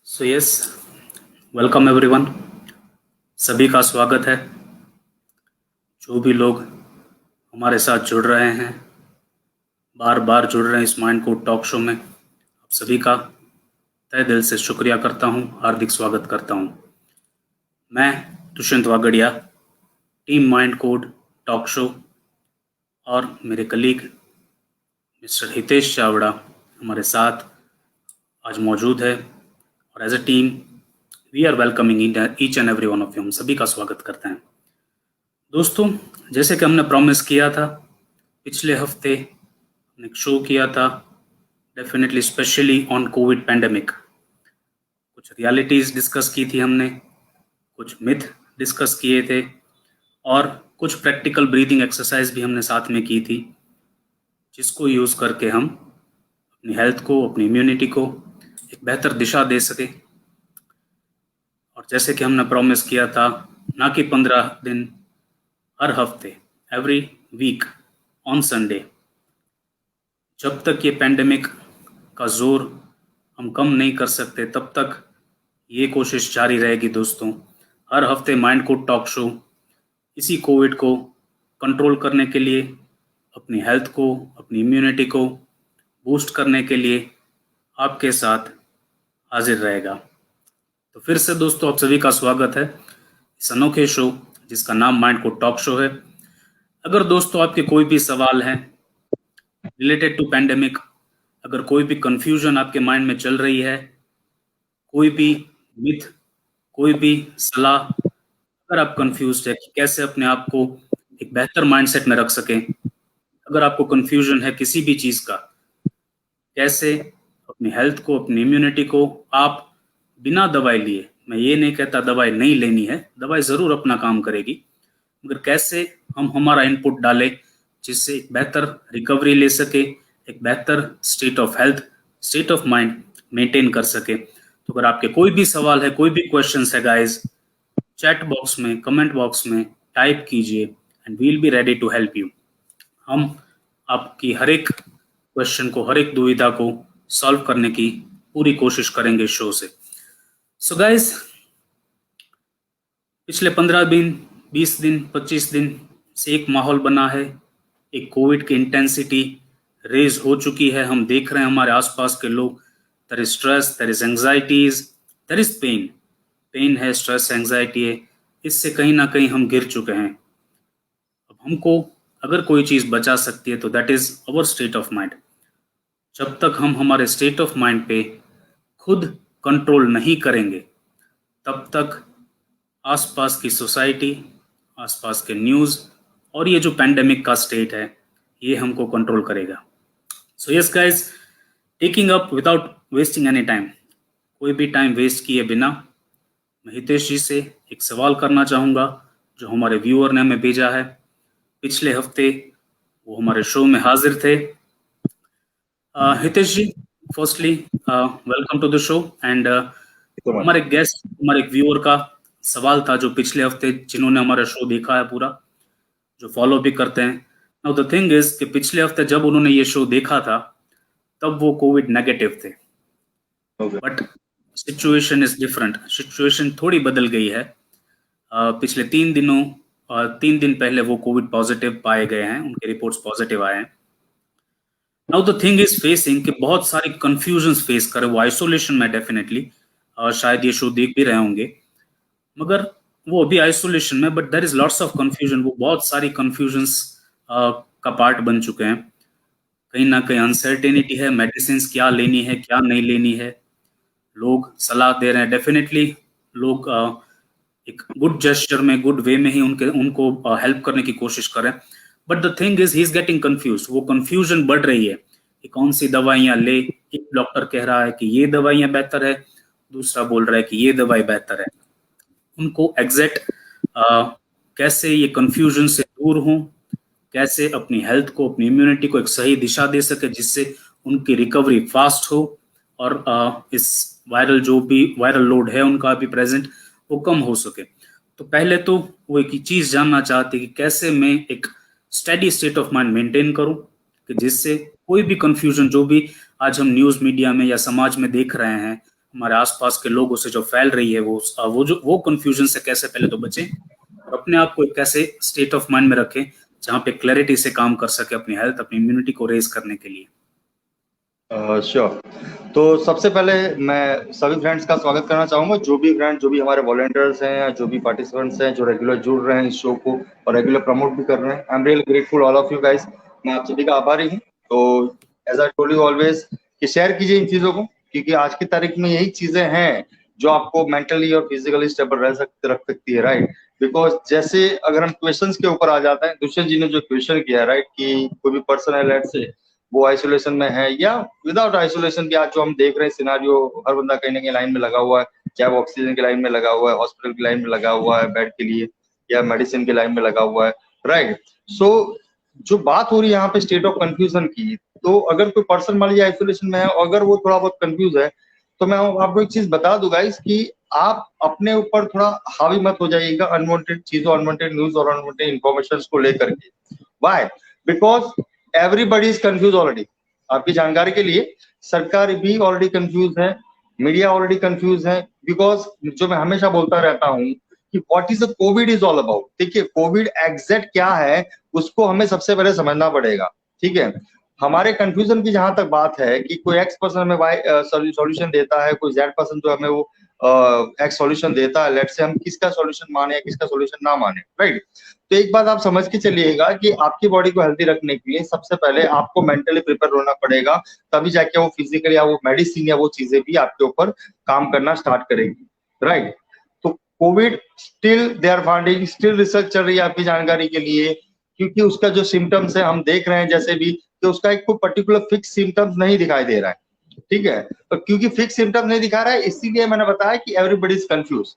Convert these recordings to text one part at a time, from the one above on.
So yes, welcome everyone. सभी का स्वागत है। जो भी लोग हमारे साथ जुड़ रहे हैं, बार बार जुड़ रहे हैं इस माइंड कोड टॉक शो में, आप सभी का तहे दिल से शुक्रिया करता हूं, हार्दिक स्वागत करता हूं। मैं Dushyant Vagadiya, team mind code talk show, और मेरे कलीग मिस्टर हितेश चावड़ा हमारे साथ आज मौजूद है, और as a team we are welcoming each and every one of you. हम सभी का स्वागत करते हैं। दोस्तों, जैसे कि हमने प्रॉमिस किया था, पिछले हफ्ते हमने एक शो किया था definitely specially on Covid pandemic. कुछ रियलिटीज़ डिस्कस की थी हमने, कुछ मिथ डिस्कस किए थे, और कुछ प्रैक्टिकल ब्रीदिंग एक्सरसाइज भी हमने साथ में की थी, जिसको यूज़ करके हम अपनी हेल्थ को, अपनी इम्यूनिटी को एक बेहतर दिशा दे सके। और जैसे कि हमने प्रॉमिस किया था, ना कि 15 दिन, हर हफ्ते, एवरी वीक ऑन संडे, जब तक ये पैंडेमिक का जोर हम कम नहीं कर सकते तब तक ये कोशिश जारी रहेगी। दोस्तों, हर हफ्ते माइंड कोड टॉक शो इसी कोविड को कंट्रोल करने के लिए, अपनी हेल्थ को, अपनी इम्यूनिटी को बूस्ट करने के लिए आपके साथ हाजिर रहेगा। तो फिर से दोस्तों, आप सभी का स्वागत है इस अनोखे शो जिसका नाम माइंड कोड टॉक शो है। अगर दोस्तों आपके कोई भी सवाल हैं रिलेटेड टू पैंडेमिक, अगर कोई भी कंफ्यूजन आपके माइंड में चल रही है, कोई भी मिथ, कोई भी सलाह, अगर आप कंफ्यूज है कि कैसे अपने आप को एक बेहतर माइंडसेट में रख सकें, अगर आपको कंफ्यूजन है किसी भी चीज़ का, कैसे अपनी हेल्थ को, अपनी इम्यूनिटी को आप बिना दवाई लिए, मैं ये नहीं कहता दवाई नहीं लेनी है, दवाई ज़रूर अपना काम करेगी, मगर कैसे हम हमारा इनपुट डालें जिससे एक बेहतर रिकवरी ले सके, एक बेहतर state of health, state of mind maintain कर सके। तो अगर आपके कोई भी सवाल है, कोई भी क्वेश्चंस है गाइस, चैट बॉक्स में, कमेंट बॉक्स में टाइप कीजिए and we will be ready to help you. हम आपकी हर एक क्वेश्चन को, हर एक दुविधा को सॉल्व करने की पूरी कोशिश करेंगे इस शो से। सो गाइस, पिछले 15 दिन, 20 दिन, 25 दिन से एक माहौल बना है, एक कोविड की इंटेंसिटी रेज हो चुकी है। हम देख रहे हैं हमारे आसपास के लोग, there is stress, there is anxieties, there is pain. Pain है, स्ट्रेस, एंजाइटी है, इससे कहीं ना कहीं हम गिर चुके हैं। अब हमको अगर कोई चीज़ बचा सकती है तो that is our state of mind. जब तक हम हमारे स्टेट ऑफ माइंड पे खुद कंट्रोल नहीं करेंगे, तब तक आसपास की सोसाइटी, आसपास के न्यूज़ और ये जो पैंडेमिक का स्टेट है, ये हमको कंट्रोल करेगा। So yes guys, taking up without wasting any time, कोई भी टाइम वेस्ट किए बिना, मैं हितेश जी से एक सवाल करना चाहूँगा जो हमारे व्यूअर ने हमें भेजा है। पिछले हफ्ते वो हमारे शो में हाजिर थे। Hitesh ji, firstly welcome to the show. And हमारे गेस्ट, हमारे एक व्यूअर का सवाल था जो पिछले हफ्ते, जिन्होंने हमारा शो देखा है पूरा, जो फॉलो भी करते हैं। नाउ द थिंग इज कि पिछले हफ्ते जब उन्होंने ये शो देखा था, तब वो कोविड नेगेटिव थे, but situation is different. Situation थोड़ी बदल गई है। पिछले 3 दिनों, 3 दिन पहले वो कोविड पॉजिटिव पाए गए हैं, उनके रिपोर्ट्स पॉजिटिव आए हैं। Now the thing is facing कि बहुत सारी कंफ्यूजन्स फेस करे वो आइसोलेशन में डेफिनेटली, शायद ये शो देख भी रहे होंगे, मगर वो अभी आइसोलेशन में, but there is lots of confusion. वो बहुत सारी कंफ्यूजन्स का पार्ट बन चुके हैं। कहीं ना कहीं अनसर्टेनिटी है, मेडिसिन क्या लेनी है, क्या नहीं लेनी है। लोग सलाह दे रहे हैं, डेफिनेटली लोग एक गुड जेस्चर में, गुड वे में ही उनको हेल्प करने की कोशिश करें, but the thing is he is getting confuse. वो कंफ्यूजन बढ़ रही है कि कौन सी दवाइयां ले। एक डॉक्टर कह रहा है कि ये दवाइयां बेहतर है, दूसरा बोल रहा है कि ये दवाई बेहतर है। उनको एग्जैक्ट कैसे ये कंफ्यूजन से दूर हों, कैसे अपनी हेल्थ को, अपनी इम्यूनिटी को एक सही दिशा दे सके जिससे उनकी रिकवरी फास्ट हो, और इस वायरल, जो भी वायरल लोड है उनका अभी प्रेजेंट, वो कम हो सके। तो पहले तो वो एक ही चीज़ जानना चाहते कि कैसे मैं एक steady state of mind maintain करूं कि जिससे कोई भी कंफ्यूजन जो भी आज हम न्यूज़ मीडिया में या समाज में देख रहे हैं, हमारे आसपास के लोगों से जो फैल रही है वो कंफ्यूजन से कैसे पहले तो बचें, और अपने आप को एक कैसे स्टेट ऑफ माइंड में रखें जहाँ पे क्लैरिटी से काम कर सके अपनी हेल्थ, अपनी इम्यूनिटी को रेज करने के लिए। श्योर। तो सबसे पहले मैं सभी फ्रेंड्स का स्वागत करना चाहूंगा, जो भी हमारे वॉलंटियर्स हैं या जो भी पार्टिसिपेंट्स हैं जो रेगुलर जुड़ रहे हैं इस शो को और रेगुलर प्रमोट भी कर रहे हैं। I am really grateful all of you guys. मैं आप सभी का आभारी हूँ। तो as I told you always कि शेयर कीजिए इन चीजों को, क्योंकि आज की तारीख में यही चीजें हैं जो आपको मेंटली और फिजिकली स्टेबल रख सकती है, राइट। बिकॉज जैसे अगर हम क्वेश्चंस के ऊपर आ जाते हैं, दुष्यंत जी ने जो क्वेश्चन किया, राइट, कि कोई भी पर्सन है लेट से वो आइसोलेशन में है या विदाउट आइसोलेशन भी, आज जो हम देख रहे हैं सिनारियो, हर बंदा कहीं ना कहीं लाइन में लगा हुआ है, चाहे वो ऑक्सीजन की लाइन में लगा हुआ है, हॉस्पिटल की लाइन में लगा हुआ है बेड के लिए, या मेडिसिन की लाइन में लगा हुआ है, राइट। सो जो बात हो रही है यहाँ पे स्टेट ऑफ कंफ्यूजन की, तो अगर कोई पर्सन मान लीजिए आइसोलेशन में है और अगर वो थोड़ा बहुत कंफ्यूज है, तो मैं आपको एक चीज बता दूंगा गाइस कि आप अपने ऊपर थोड़ा हावी मत हो जाइएगा अनवांटेड चीजों, अनवांटेड न्यूज और अनवांटेड इन्फॉर्मेशन को लेकर के। Why? Because everybody is confuse already. आपकी जानकारी के लिए सरकार भी ऑलरेडी कंफ्यूज है, मीडिया ऑलरेडी कंफ्यूज है। बिकॉज जो मैं हमेशा बोलता रहता हूँ कि what is the COVID is all about. देखिए कोविड एग्जैक्ट क्या है उसको हमें सबसे पहले समझना पड़ेगा, ठीक है। हमारे कंफ्यूजन की जहां तक बात है कि कोई एक्स पर्सन हमें वाई सॉल्यूशन देता है, कोई जेड पर्सन जो हमें वो एक्स सॉल्यूशन देता है, लेट से हम किसका सॉल्यूशन माने या किसका सॉल्यूशन ना माने, राइट। तो एक बात आप समझ के चलिएगा कि आपकी बॉडी को हेल्दी रखने के लिए सबसे पहले आपको मेंटली प्रिपेयर होना पड़ेगा, तभी जाके वो फिजिकल या वो मेडिसिन या वो चीजें भी आपके ऊपर काम करना स्टार्ट करेगी, राइट। तो COVID still they are finding, still research चल रही है आपकी जानकारी के लिए, क्योंकि उसका जो सिम्टम्स है हम देख रहे हैं जैसे भी, तो उसका एक कोई पर्टिकुलर फिक्स सिम्टम्स नहीं दिखाई दे रहा है, ठीक है। तो क्योंकि फिक्स सिम्टम्स नहीं दिखा रहा है इसीलिए मैंने बताया कि एवरीबडी इज कंफ्यूज।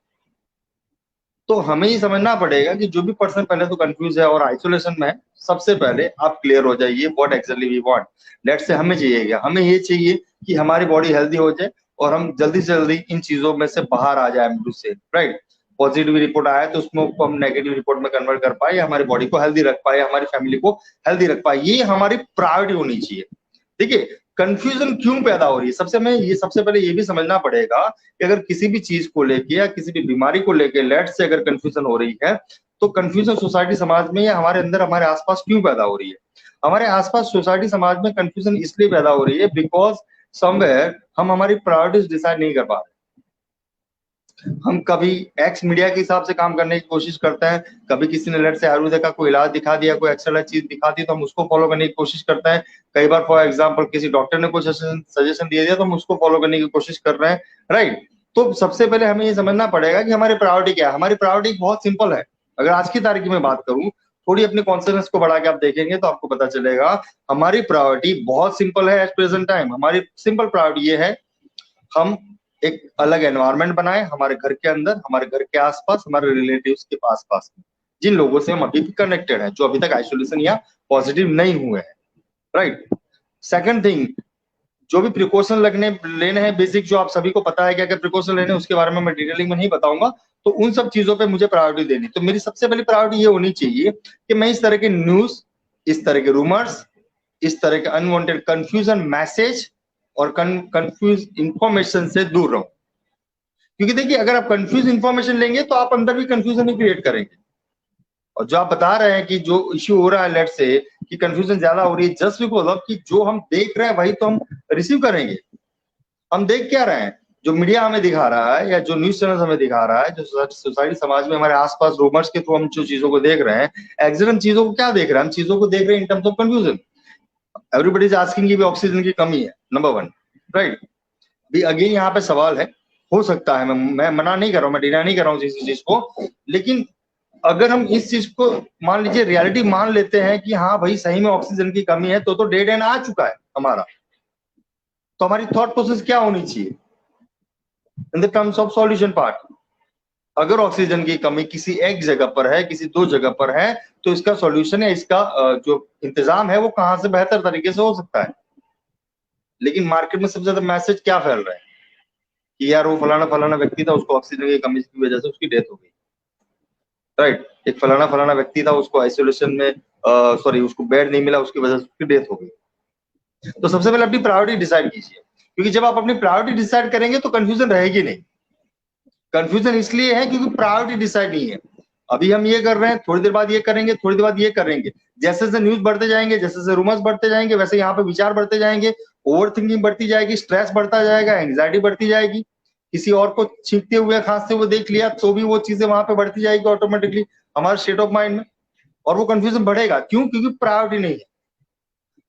तो हमें ये समझना पड़ेगा कि जो भी पर्सन पहले तो कंफ्यूज है और आइसोलेशन में है, सबसे पहले आप क्लियर हो जाइए what actually we want. Let's say हमें चाहिए, हमें ये चाहिए कि हमारी बॉडी हेल्दी हो जाए और हम जल्दी से जल्दी इन चीजों में से बाहर आ जाए, से, राइट। पॉजिटिव रिपोर्ट आया तो उसमें हम नेगेटिव रिपोर्ट में कन्वर्ट कर पाए, हमारी बॉडी को हेल्दी रख पाए, हमारी फैमिली को हेल्दी रख पाए, ये हमारी प्रायोरिटी होनी चाहिए। देखिए कंफ्यूजन क्यों पैदा हो रही है, सबसे पहले ये भी समझना पड़ेगा कि अगर किसी भी चीज को लेके या किसी भी बीमारी को लेके लेट से अगर कंफ्यूजन हो रही है, तो कंफ्यूजन सोसाइटी समाज में या हमारे अंदर हमारे आसपास क्यों पैदा हो रही है। हमारे आसपास सोसाइटी समाज में कंफ्यूजन इसलिए पैदा हो रही है बिकॉज समवेयर हम हमारी प्रायोरिटीज डिसाइड नहीं कर पा रहे। हम कभी एक्स मीडिया के हिसाब से काम करने की कोशिश करते हैं, कभी किसी ने लेट से आयुर्वेद का कोई इलाज दिखा दिया, कोई एक्स्ट्रा चीज दिखा दी तो हम उसको फॉलो करने की कोशिश करते हैं। कई बार फॉर एग्जांपल किसी डॉक्टर ने कुछ सजेशन दे दिया तो हम उसको फॉलो करने की कोशिश कर रहे हैं, राइट। तो सबसे पहले हमें ये समझना पड़ेगा कि हमारी प्रायोरिटी क्या है। हमारी प्रायोरिटी बहुत सिंपल है। अगर आज की तारीख में बात करूं, थोड़ी अपनी कॉन्फिडेंस को बढ़ा के आप देखेंगे तो आपको पता चलेगा हमारी प्रायोरिटी बहुत सिंपल है। एट प्रेजेंट टाइम हमारी सिंपल प्रायोरिटी ये है, हम एक अलग एनवायरनमेंट बनाए हमारे घर के अंदर, हमारे घर के आसपास, हमारे रिलेटिव्स के पास जिन लोगों से हम अभी भी कनेक्टेड हैं, जो अभी तक आइसोलेशन या पॉजिटिव नहीं हुए हैं, राइट। सेकंड थिंग, जो भी प्रिकॉशन लेने हैं बेसिक, जो आप सभी को पता है क्या क्या प्रिकॉशन लेने हैं, उसके बारे में मैं डिटेलिंग में नहीं बताऊंगा। तो उन सब चीजों पे मुझे प्रायोरिटी देनी, तो मेरी सबसे पहली प्रायोरिटी ये होनी चाहिए कि मैं इस तरह के न्यूज, इस तरह के रूमर्स, इस तरह के अनवांटेड कंफ्यूजन मैसेज और कंफ्यूज इंफॉर्मेशन से दूर रहूं। क्योंकि देखिए अगर आप कंफ्यूज इंफॉर्मेशन लेंगे तो आप अंदर भी कंफ्यूजन ही क्रिएट करेंगे। और जो आप बता रहे हैं कि जो इश्यू हो रहा है लेट से कि कंफ्यूजन ज्यादा हो रही है, जस्ट बिकॉज ऑफ कि जो हम देख रहे हैं वही तो हम रिसीव करेंगे। हम देख क्या रहे हैं, जो मीडिया हमें दिखा रहा है या जो न्यूज चैनल हमें दिखा रहा है, जो सोसाइटी समाज में हमारे आसपास रूमर्स के थ्रू हम जो चीजों को देख रहे हैं, एक्चुअली हम चीजों को क्या देख रहे हैं, हम चीजों को देख रहे हैं in terms of confusion. Everybody is asking कि ऑक्सीजन की कमी है, नंबर वन, राइट। भी अगेन यहाँ पे सवाल है, हो सकता है, मैं मना नहीं कर रहा हूँ, मैं डिनाई नहीं कर रहा हूँ इस चीज को, लेकिन अगर हम इस चीज को मान लीजिए रियलिटी मान लेते हैं कि हाँ भाई सही में ऑक्सीजन की कमी है, तो डेड एंड आ चुका है हमारा, तो हमारी थॉट प्रोसेस क्या होनी चाहिए in the terms of solution part. अगर ऑक्सीजन की कमी किसी एक जगह पर है, किसी दो जगह पर है, तो इसका सॉल्यूशन है, इसका जो इंतजाम है वो कहां से बेहतर तरीके से हो सकता है। लेकिन मार्केट में सबसे ज्यादा मैसेज क्या फैल रहा है कि यार वो फलाना फलाना व्यक्ति था, उसको ऑक्सीजन की कमी की वजह से उसकी डेथ हो गई, राइट। एक फलाना फलाना व्यक्ति था, उसको आइसोलेशन में उसको बेड नहीं मिला, उसकी वजह से उसकी डेथ हो गई। तो सबसे पहले अपनी प्रायोरिटी डिसाइड कीजिए क्योंकि जब आप अपनी प्रायोरिटी डिसाइड करेंगे तो कंफ्यूजन रहेगी नहीं। कंफ्यूजन इसलिए है क्योंकि प्रायोरिटी डिसाइड नहीं है। अभी हम ये कर रहे हैं, थोड़ी देर बाद ये करेंगे, थोड़ी देर बाद ये करेंगे। जैसे जैसे न्यूज बढ़ते जाएंगे, जैसे जैसे रूमर्स बढ़ते जाएंगे, वैसे यहाँ पे विचार बढ़ते जाएंगे, ओवर थिंकिंग बढ़ती जाएगी, स्ट्रेस बढ़ता जाएगा, एंग्जाइटी बढ़ती जाएगी। किसी और को छींकते हुए खांसते हुए देख लिया तो भी वो चीजें वहां पे बढ़ती जाएगी ऑटोमेटिकली हमारे स्टेट ऑफ माइंड में, और वो कंफ्यूजन बढ़ेगा। क्यों? क्योंकि प्रायोरिटी नहीं है।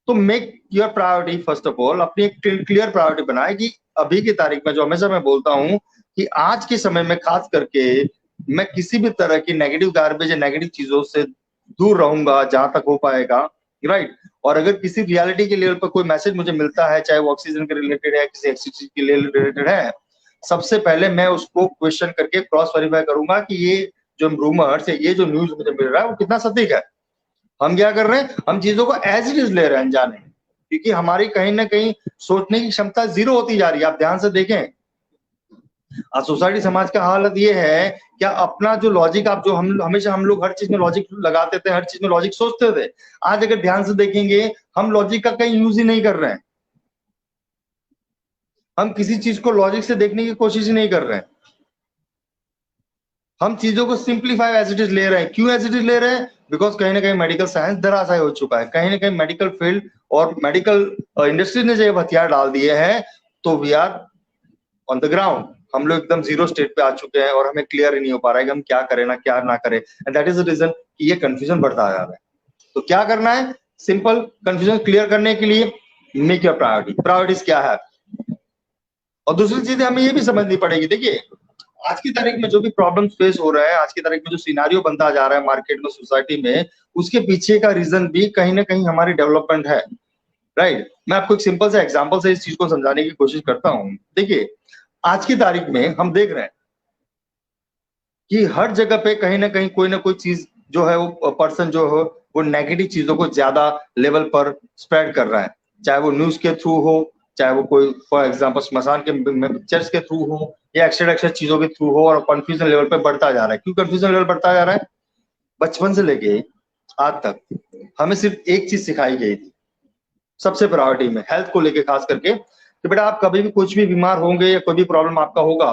तो make your priority first of all, अपनी एक क्लियर प्रायोरिटी बनाए कि अभी की तारीख में, जो हमेशा मैं बोलता हूँ कि आज के समय में खास करके मैं किसी भी तरह की नेगेटिव गार्बेज या नेगेटिव चीजों से दूर रहूंगा जहां तक हो पाएगा, राइट। और अगर किसी रियलिटी के लेवल पर कोई मैसेज मुझे मिलता है, चाहे वो ऑक्सीजन के रिलेटेड है, किसी ऐसी चीज के रिलेटेड है, सबसे पहले मैं उसको क्वेश्चन करके क्रॉस वेरीफाई करूंगा कि ये जो रूमर्स है, ये जो न्यूज मुझे मिल रहा है, वो कितना सटीक है। हम क्या कर रहे हैं? हम चीजों को एज इट इज ले रहे हैं अनजाने, क्योंकि हमारी कहीं ना कहीं सोचने की क्षमता जीरो होती जा रही है। आप ध्यान से देखें, आज सोसाइटी समाज का हालत ये है, क्या अपना जो लॉजिक, आप जो हम हमेशा हम लोग हर चीज में लॉजिक लगाते थे, हर चीज में लॉजिक सोचते थे, आज अगर ध्यान से देखेंगे हम लॉजिक का कहीं यूज ही नहीं कर रहे हैं। हम किसी चीज को लॉजिक से देखने की कोशिश ही नहीं कर रहे हैं। हम चीजों को सिंप्लीफाई एज इट इज ले रहे हैं। क्यों एज इट इज ले रहे हैं? बिकॉज कहीं ना कहीं मेडिकल साइंस धराशायी हो चुका है, कहीं ना कहीं मेडिकल फील्ड और मेडिकल इंडस्ट्री ने जो हथियार डाल दिए हैं, तो we are on the ground. हम लोग एकदम जीरो स्टेट पे आ चुके हैं और हमें क्लियर ही नहीं हो पा रहा है कि हम क्या करें ना क्या ना करें, and that is the reason कि ये कंफ्यूजन बढ़ता जा रहा है। तो क्या करना है? सिंपल, कंफ्यूजन क्लियर करने के लिए मेक योर प्रायोरिटी। प्रायोरिटीज क्या है? और दूसरी चीजें हमें ये भी समझनी पड़ेगी। देखिए, आज की तारीख में जो भी प्रॉब्लम फेस हो रहा है, आज की तारीख में जो सिनारियो बनता जा रहा है मार्केट में, सोसाइटी में, उसके पीछे का रीजन भी कहीं ना कहीं हमारी डेवलपमेंट है, राइट। मैं आपको एक सिंपल सा एग्जांपल से इस चीज को समझाने की कोशिश करता हूं। देखिए, आज की तारीख में हम देख रहे हैं कि हर जगह पे कहीं ना कोई चीज जो है, वो पर्सन जो है वो नेगेटिव चीजों को ज्यादा लेवल पर स्प्रेड कर रहा है, चाहे वो न्यूज के थ्रू हो, चाहे वो कोई फॉर एग्जांपल स्मशान के पिक्चर्स के थ्रू हो, या एक्स्ट्रा चीजों के थ्रू हो, और कंफ्यूजन लेवल पे बढ़ता जा रहा है। क्यों कंफ्यूजन लेवल बढ़ता जा रहा है? बचपन से लेके आज तक हमें सिर्फ एक चीज सिखाई गई थी, सबसे प्रायोरिटी में हेल्थ को लेके खास करके, कि बेटा आप कभी भी कुछ भी बीमार होंगे या कोई भी प्रॉब्लम आपका होगा,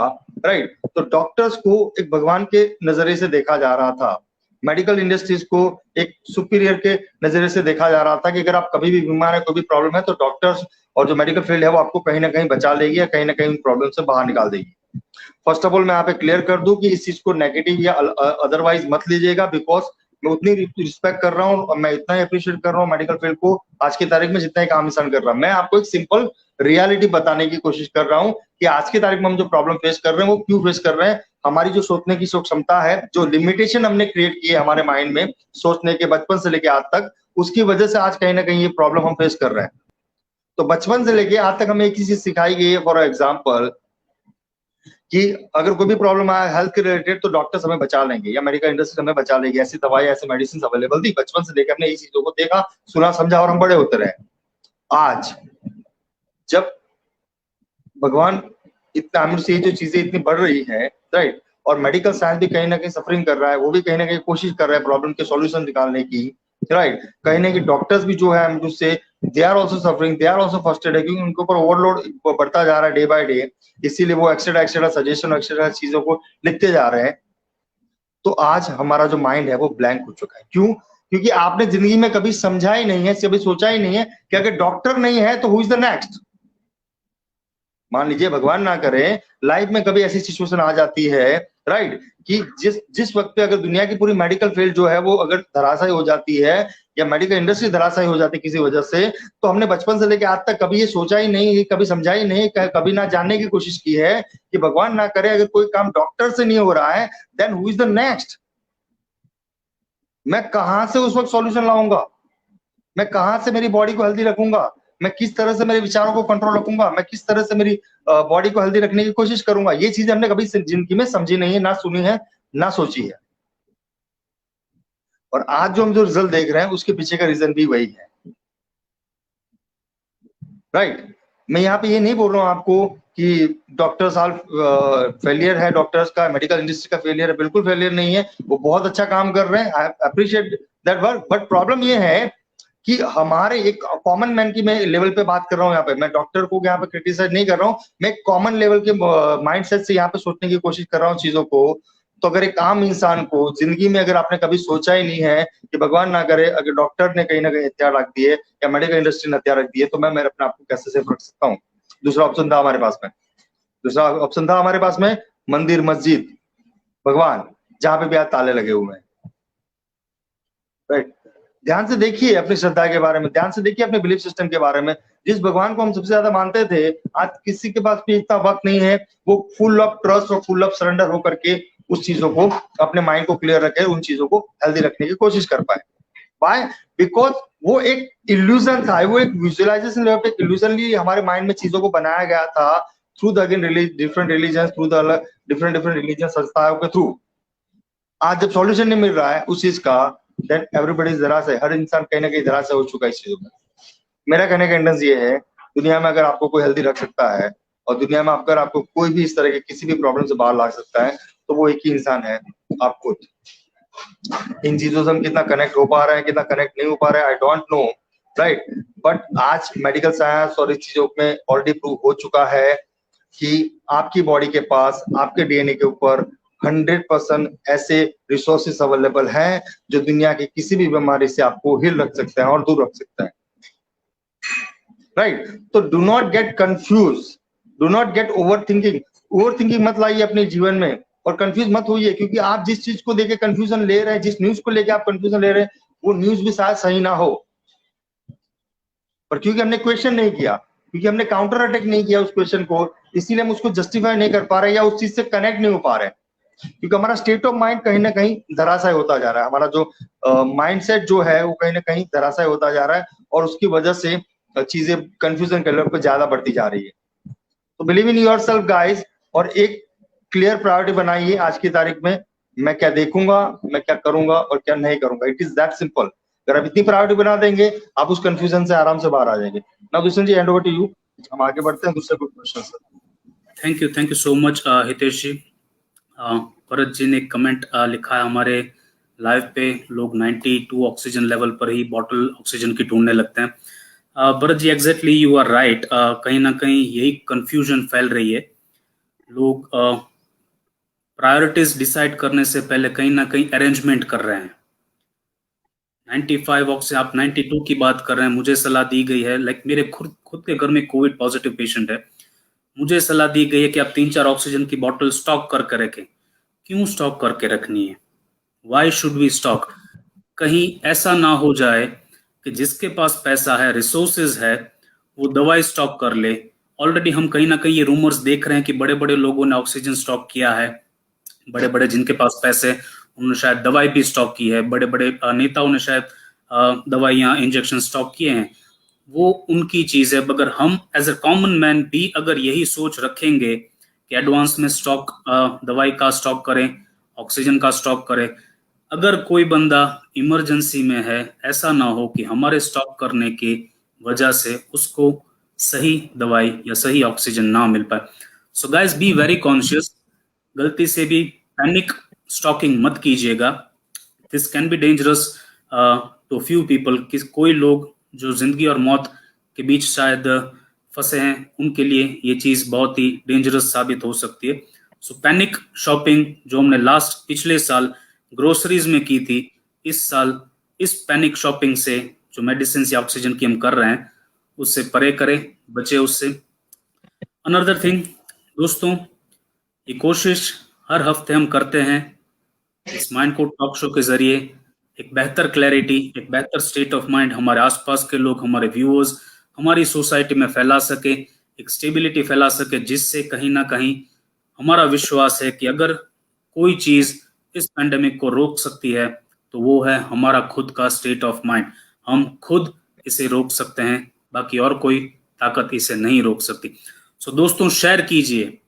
राइट, तो डॉक्टर्स को एक भगवान के नजरिए से देखा जा रहा था, मेडिकल इंडस्ट्रीज को एक सुपीरियर के नजरिए से देखा जा रहा था कि अगर आप कभी भी बीमार है, कोई भी प्रॉब्लम है, तो डॉक्टर्स और जो मेडिकल फील्ड है वो आपको कहीं ना कहीं बचा लेगी या कहीं ना कहीं प्रॉब्लम से बाहर निकाल देगी। फर्स्ट ऑफ ऑल मैं यहाँ पे क्लियर कर दूं कि इस चीज को नेगेटिव या अदरवाइज मत लीजिएगा, बिकॉज मैं उतनी रिस्पेक्ट कर रहा हूँ और मैं इतना ही अप्रिशिएट कर रहा हूँ मेडिकल फील्ड को आज की तारीख में जितना एक आम इंसान कर रहा है। मैं आपको एक सिंपल रियलिटी बताने की कोशिश कर रहा हूँ कि आज की तारीख में हम जो प्रॉब्लम फेस कर रहे हैं वो क्यों फेस कर रहे हैं। हमारी जो सोचने की क्षमता है, जो लिमिटेशन हमने क्रिएट की है हमारे माइंड में सोचने के, बचपन से लेके आज तक, उसकी वजह से आज कहीं ना कहीं ये प्रॉब्लम हम फेस कर रहे हैं। तो बचपन से लेके आज तक हमें एक ही चीज सिखाई गई है, फॉर एग्जाम्पल, कि अगर कोई भी प्रॉब्लम आया हेल्थ के रिलेटेड तो डॉक्टर्स हमें बचा लेंगे या मेडिकल इंडस्ट्री हमें बचा लेगी, ऐसी दवाई ऐसी मेडिसिन अवेलेबल थी। बचपन से लेकर हमने ये चीजों को देखा, सुना, समझा और हम बड़े होते रहे। आज जब भगवान इतना हम से जो चीजें इतनी बढ़ रही है, राइट, और मेडिकल साइंस भी कहीं ना कहीं सफरिंग कर रहा है, वो भी कहीं ना कहीं कोशिश कर रहा है प्रॉब्लम के सॉल्यूशन निकालने की, राइट, कहीं ना कहीं डॉक्टर्स भी जो है मुझसे they are also suffering, they are also frustrated है, क्योंकि उनके ऊपर ओवरलोड बढ़ता जा रहा है डे बाय डे, इसीलिए वो एक्स्ट्रा सजेशन एक्स्ट्रा चीजों को लिखते जा रहे हैं। तो आज हमारा जो माइंड है वो ब्लैंक हो चुका है। क्यों? क्योंकि आपने जिंदगी में कभी समझा ही नहीं है, कभी सोचा ही नहीं है कि अगर डॉक्टर नहीं है तो हु इज द नेक्स्ट। मान लीजिए भगवान ना करे लाइफ में कभी ऐसी सिचुएशन आ जाती है, राइट, कि जिस वक्त पे अगर दुनिया की पूरी मेडिकल फील्ड जो है वो अगर धराशायी हो जाती है या मेडिकल इंडस्ट्री धराशायी हो जाती है किसी वजह से, तो हमने बचपन से लेकर आज तक कभी ये सोचा ही नहीं, कभी समझा ही नहीं, कभी ना जानने की कोशिश की है कि भगवान ना करे अगर कोई काम डॉक्टर से नहीं हो रहा है, then who is the next. मैं कहां से उस वक्त सॉल्यूशन लाऊंगा? मैं कहां से मेरी बॉडी को हेल्दी रखूंगा? मैं किस तरह से मेरे विचारों को कंट्रोल रखूंगा? मैं किस तरह से मेरी बॉडी को हेल्दी रखने की कोशिश करूंगा? ये चीजें हमने कभी जिंदगी में समझी नहीं है, ना सुनी है, ना सोची है। और आज जो हम जो रिजल्ट देख रहे हैं उसके पीछे का रीजन भी वही है, राइट। मैं यहाँ पे ये नहीं बोल रहा हूँ आपको कि डॉक्टर्स आल फेलियर है, डॉक्टर्स का, मेडिकल इंडस्ट्री का फेलियर है, बिल्कुल फेलियर नहीं है, वो बहुत अच्छा काम कर रहे हैं, I appreciate that work. But problem ये है कि हमारे एक कॉमन मैन की मैं लेवल पे बात कर रहा हूँ यहाँ पे, मैं डॉक्टर को यहाँ पे क्रिटिसाइज नहीं कर रहा हूँ, मैं कॉमन लेवल के माइंडसेट से यहाँ पे सोचने की कोशिश कर रहा हूँ चीजों को। तो अगर एक आम इंसान को जिंदगी में अगर आपने कभी सोचा ही नहीं है कि भगवान ना करे अगर डॉक्टर ने कहीं ना कहीं हथियार रख दिए या मेडिकल इंडस्ट्री ने हथियार रख दिए, तो मैं मेरे अपने आप को कैसे सेफ रख सकता हूँ? दूसरा ऑप्शन था हमारे पास में, दूसरा ऑप्शन था हमारे पास में मंदिर, मस्जिद, भगवान, जहां पे भी आज ताले लगे हुए हैं। राइट, ध्यान से देखिए अपनी श्रद्धा के बारे में, ध्यान से देखिए अपने बिलीफ सिस्टम के बारे में। जिस भगवान को हम सबसे ज्यादा मानते थे, आज किसी के पास भी इतना वक्त नहीं है वो फुल ऑफ ट्रस्ट और फुल ऑफ सरेंडर होकर के उस चीजों को, अपने माइंड को क्लियर रखे, उन चीजों को हेल्दी रखने की कोशिश कर पाए। वाई? बिकॉज वो एक इल्यूजन था, वो एक विजुअलाइजेशन लेवल पे इल्यूजनली हमारे माइंड में चीजों को बनाया गया था through the again different religion, through the different religion संस्थाओं के थ्रू। आज जब सॉल्यूशन नहीं मिल रहा है उस चीज का, देन एवरीबॉडी जरा से, हर इंसान कहीं ना कहीं जरा से हो चुका है इस चीजों में। मेरा कहने का इंटेंस ये है, दुनिया में अगर आपको कोई हेल्दी रख सकता है और दुनिया में अगर आपको कोई भी इस तरह के किसी भी प्रॉब्लम से बाहर ला सकता है, तो वो एक ही इंसान है, आप खुद। इन चीजों से हम कितना कनेक्ट हो पा रहे हैं, कितना कनेक्ट नहीं हो पा रहे हैं, I don't know, right. But आज मेडिकल साइंस और इस चीजों में ऑलरेडी प्रूव हो चुका है कि आपकी बॉडी के पास, आपके डीएनए के ऊपर 100% ऐसे रिसोर्सेस अवेलेबल हैं जो दुनिया की किसी भी बीमारी से आपको हिल रख सकते हैं और दूर रख सकते हैं। राइट, तो do not get confuse, do not get over thinking. Over thinking मत लाइए अपने जीवन में और कंफ्यूज मत होइए, क्योंकि आप जिस चीज को लेके कंफ्यूजन ले रहे हैं, जिस न्यूज को लेके आप कंफ्यूजन ले रहे हैं, वो न्यूज भी शायद सही ना हो, पर क्योंकि हमने क्वेश्चन नहीं किया, क्योंकि हमने काउंटर अटैक नहीं किया उस क्वेश्चन को, इसीलिए हम उसको जस्टिफाई नहीं कर पा रहे या उस चीज से कनेक्ट नहीं हो पा रहे, क्योंकि हमारा स्टेट ऑफ माइंड कहीं ना कहीं धराशायी होता जा रहा है। हमारा जो माइंडसेट जो है वो कहीं ना कहीं धराशायी होता जा रहा है और उसकी वजह से चीजें कंफ्यूजन के लेवल पे ज्यादा बढ़ती जा रही है। तो बिलीव इन योरसेल्फ गाइस, और एक क्लियर प्रायोरिटी बनाइए आज की तारीख में, मैं क्या देखूंगा, मैं क्या करूंगा और क्या नहीं करूंगा। It is that simple. अगर आप इतनी प्रायोरिटी बना देंगे, आप उस कंफ्यूजन से आराम से बाहर आ जाएंगे। Now Dushyant ji, hand over to you, हम आगे बढ़ते हैं दूसरे कुछ क्वेश्चन से। Thank you so much Hitesh ji. Bharat ji ने कमेंट लिखा है हमारे लाइव पे, लोग 92 ऑक्सीजन लेवल पर ही बॉटल ऑक्सीजन की ढूंढने लगते हैं। Bharat ji, exactly you are right. कहीं ना कहीं यही कंफ्यूजन फैल रही है। लोग प्रायोरिटीज डिसाइड करने से पहले कहीं ना कहीं अरेंजमेंट कर रहे हैं। 95 ऑक्सीजन, आप 92 की बात कर रहे हैं। मुझे सलाह दी गई है, लाइक मेरे खुद के घर में कोविड पॉजिटिव पेशेंट है, मुझे सलाह दी गई है कि आप 3-4 ऑक्सीजन की बोतल स्टॉक करके रखें। क्यों स्टॉक करके रखनी है? Why should we stock? कहीं ऐसा ना हो जाए कि जिसके पास पैसा है, रिसोर्सेज है, वो दवाई स्टॉक कर ले। ऑलरेडी हम कहीं ना कहीं ये रूमर्स देख रहे हैं कि बड़े बड़े लोगों ने ऑक्सीजन स्टॉक किया है, बड़े बड़े जिनके पास पैसे, उन्होंने शायद दवाई भी स्टॉक की है, बड़े बड़े नेताओं ने शायद दवाइयाँ, इंजेक्शन स्टॉक किए हैं। वो उनकी चीज है। अगर हम एज ए कॉमन मैन भी अगर यही सोच रखेंगे कि एडवांस में स्टॉक, दवाई का स्टॉक करें, ऑक्सीजन का स्टॉक करें, अगर कोई बंदा इमरजेंसी में है, ऐसा ना हो कि हमारे स्टॉक करने की वजह से उसको सही दवाई या सही ऑक्सीजन ना मिल पाए। So guys, be very conscious. गलती से भी पैनिक स्टॉकिंग मत कीजिएगा। This can be dangerous to few people. कोई लोग जो जिंदगी और मौत के बीच शायद फंसे हैं, उनके लिए ये चीज बहुत ही डेंजरस साबित हो सकती है। सो पैनिक शॉपिंग जो हमने लास्ट पिछले साल ग्रोसरीज में की थी, इस साल इस पैनिक शॉपिंग से, जो मेडिसिन या ऑक्सीजन की हम कर रहे हैं, उससे परे करें, बचे उससे। अनदर थिंग दोस्तों, ये कोशिश हर हफ्ते हम करते हैं इस माइंड कोड टॉक शो के जरिए एक बेहतर क्लैरिटी, एक बेहतर स्टेट ऑफ माइंड हमारे आसपास के लोग, हमारे व्यूअर्स, हमारी सोसाइटी में फैला सके, एक स्टेबिलिटी फैला सके, जिससे कहीं ना कहीं हमारा विश्वास है कि अगर कोई चीज इस पैंडेमिक को रोक सकती है तो वो है हमारा खुद का स्टेट ऑफ माइंड। हम खुद इसे रोक सकते हैं, बाकी और कोई ताकत इसे नहीं रोक सकती। सो दोस्तों, शेयर कीजिए।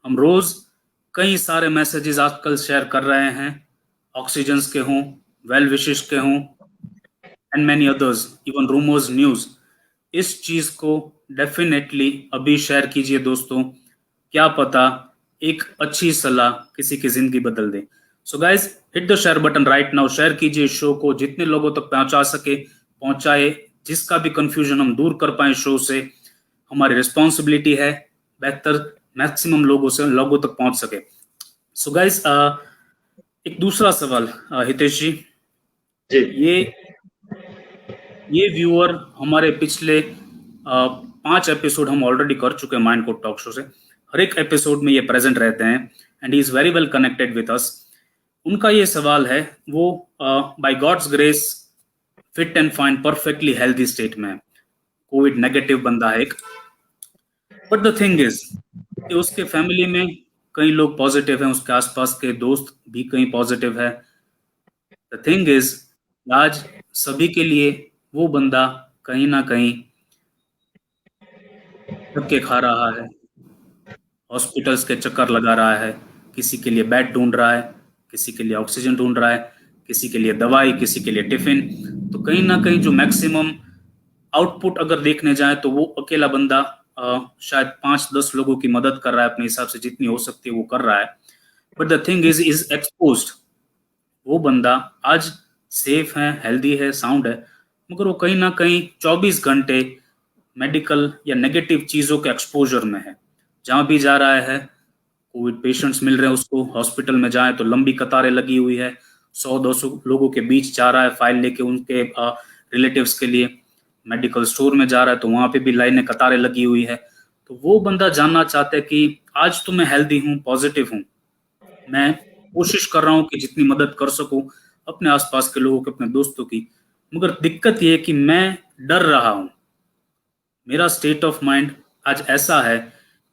हम रोज कई सारे मैसेजेस आजकल शेयर कर रहे हैं, ऑक्सीजन के हों, वेल विशेष के हों, and many others, even rumours, news. इस चीज को डेफिनेटली अभी शेयर कीजिए दोस्तों। क्या पता एक अच्छी सलाह किसी की जिंदगी बदल दे। So guys, hit the share button right now. Share कीजिए इस शो को, जितने लोगों तक पहुंचा सके पहुंचाए, जिसका भी कंफ्यूजन हम दूर कर पाए शो से, हमारी रिस्पॉन्सिबिलिटी है बेहतर मैक्सिमम लोगों तक पहुंच सके। सो गाइस, एक दूसरा सवाल हितेश जी, जी ये व्यूअर हमारे पिछले 5 एपिसोड हम ऑलरेडी कर चुके हैं माइंड कोड टॉक शो से, हर एक एपिसोड में ये प्रेजेंट रहते हैं and he is very well connected with us. उनका ये सवाल है, वो by God's grace fit and fine perfectly healthy state में, कोविड नेगेटिव बंदा है एक, बट द थिंग इज कि उसके फैमिली में कई लोग पॉजिटिव हैं, उसके आसपास के दोस्त भी कई पॉजिटिव है। द थिंग इज आज सभी के लिए वो बंदा कहीं ना कहीं धक्के खा रहा है, हॉस्पिटल्स के चक्कर लगा रहा है, किसी के लिए बेड ढूंढ रहा है, किसी के लिए ऑक्सीजन ढूंढ रहा है, किसी के लिए दवाई, किसी के लिए टिफिन। तो कहीं ना कहीं जो मैक्सिमम आउटपुट अगर देखने जाए तो वो अकेला बंदा शायद 5-10 लोगों की मदद कर रहा है, अपने हिसाब से जितनी हो सकती है वो कर रहा है, but the thing is exposed. वो बंदा आज सेफ है, हेल्दी है, साउंड है, मगर वो कहीं ना कहीं 24 घंटे मेडिकल या नेगेटिव चीजों के एक्सपोजर में है। जहां भी जा रहा है कोविड पेशेंट्स मिल रहे हैं उसको, हॉस्पिटल में जाए तो लंबी कतारें लगी हुई है, 100-200 लोगों के बीच जा रहा है फाइल लेके उनके रिलेटिव्स के लिए, मेडिकल स्टोर में जा रहा है तो वहां पे भी लाइनें कतारें लगी हुई है। तो वो बंदा जानना चाहता है कि आज तो मैं हेल्दी हूँ, पॉजिटिव हूँ, मैं कोशिश कर रहा हूँ कि जितनी मदद कर सकूं अपने आसपास के लोगों की, अपने दोस्तों की, मगर दिक्कत ये है कि मैं डर रहा हूँ, मेरा स्टेट ऑफ माइंड आज ऐसा है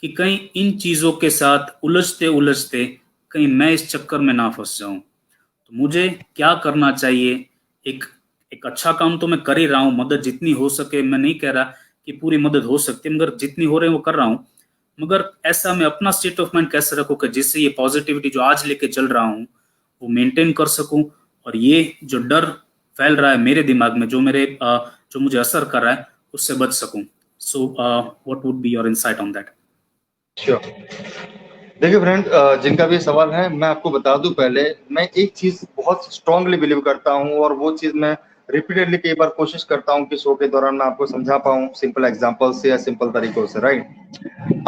कि कहीं इन चीजों के साथ उलझते उलझते कहीं मैं इस चक्कर में ना फंस जाऊं। तो मुझे क्या करना चाहिए? एक एक अच्छा काम तो मैं कर ही रहा हूँ, मदद जितनी हो सके, मैं नहीं कह रहा कि पूरी मदद हो सकती है, मगर जितनी हो रही है वो कर रहा हूँ। मगर ऐसा मैं अपना स्टेट ऑफ माइंड कैसे रखूँ कि जिससे ये पॉजिटिविटी जो आज लेके चल रहा हूँ वो मेंटेन कर सकूं, और ये जो डर फैल रहा है मेरे दिमाग में, जो मुझे असर कर रहा है, उससे बच सकूं। So what would be your insight on that? Sure. देखिए फ्रेंड, जिनका भी सवाल है मैं आपको बता दूं, पहले मैं एक चीज बहुत स्ट्रांगली बिलीव करता हूं और वो चीज मैं रिपीटेडली कई बार कोशिश करता हूं कि शो के दौरान मैं आपको समझा पाऊं सिंपल एग्जांपल से या सिंपल तरीकों से। राइट,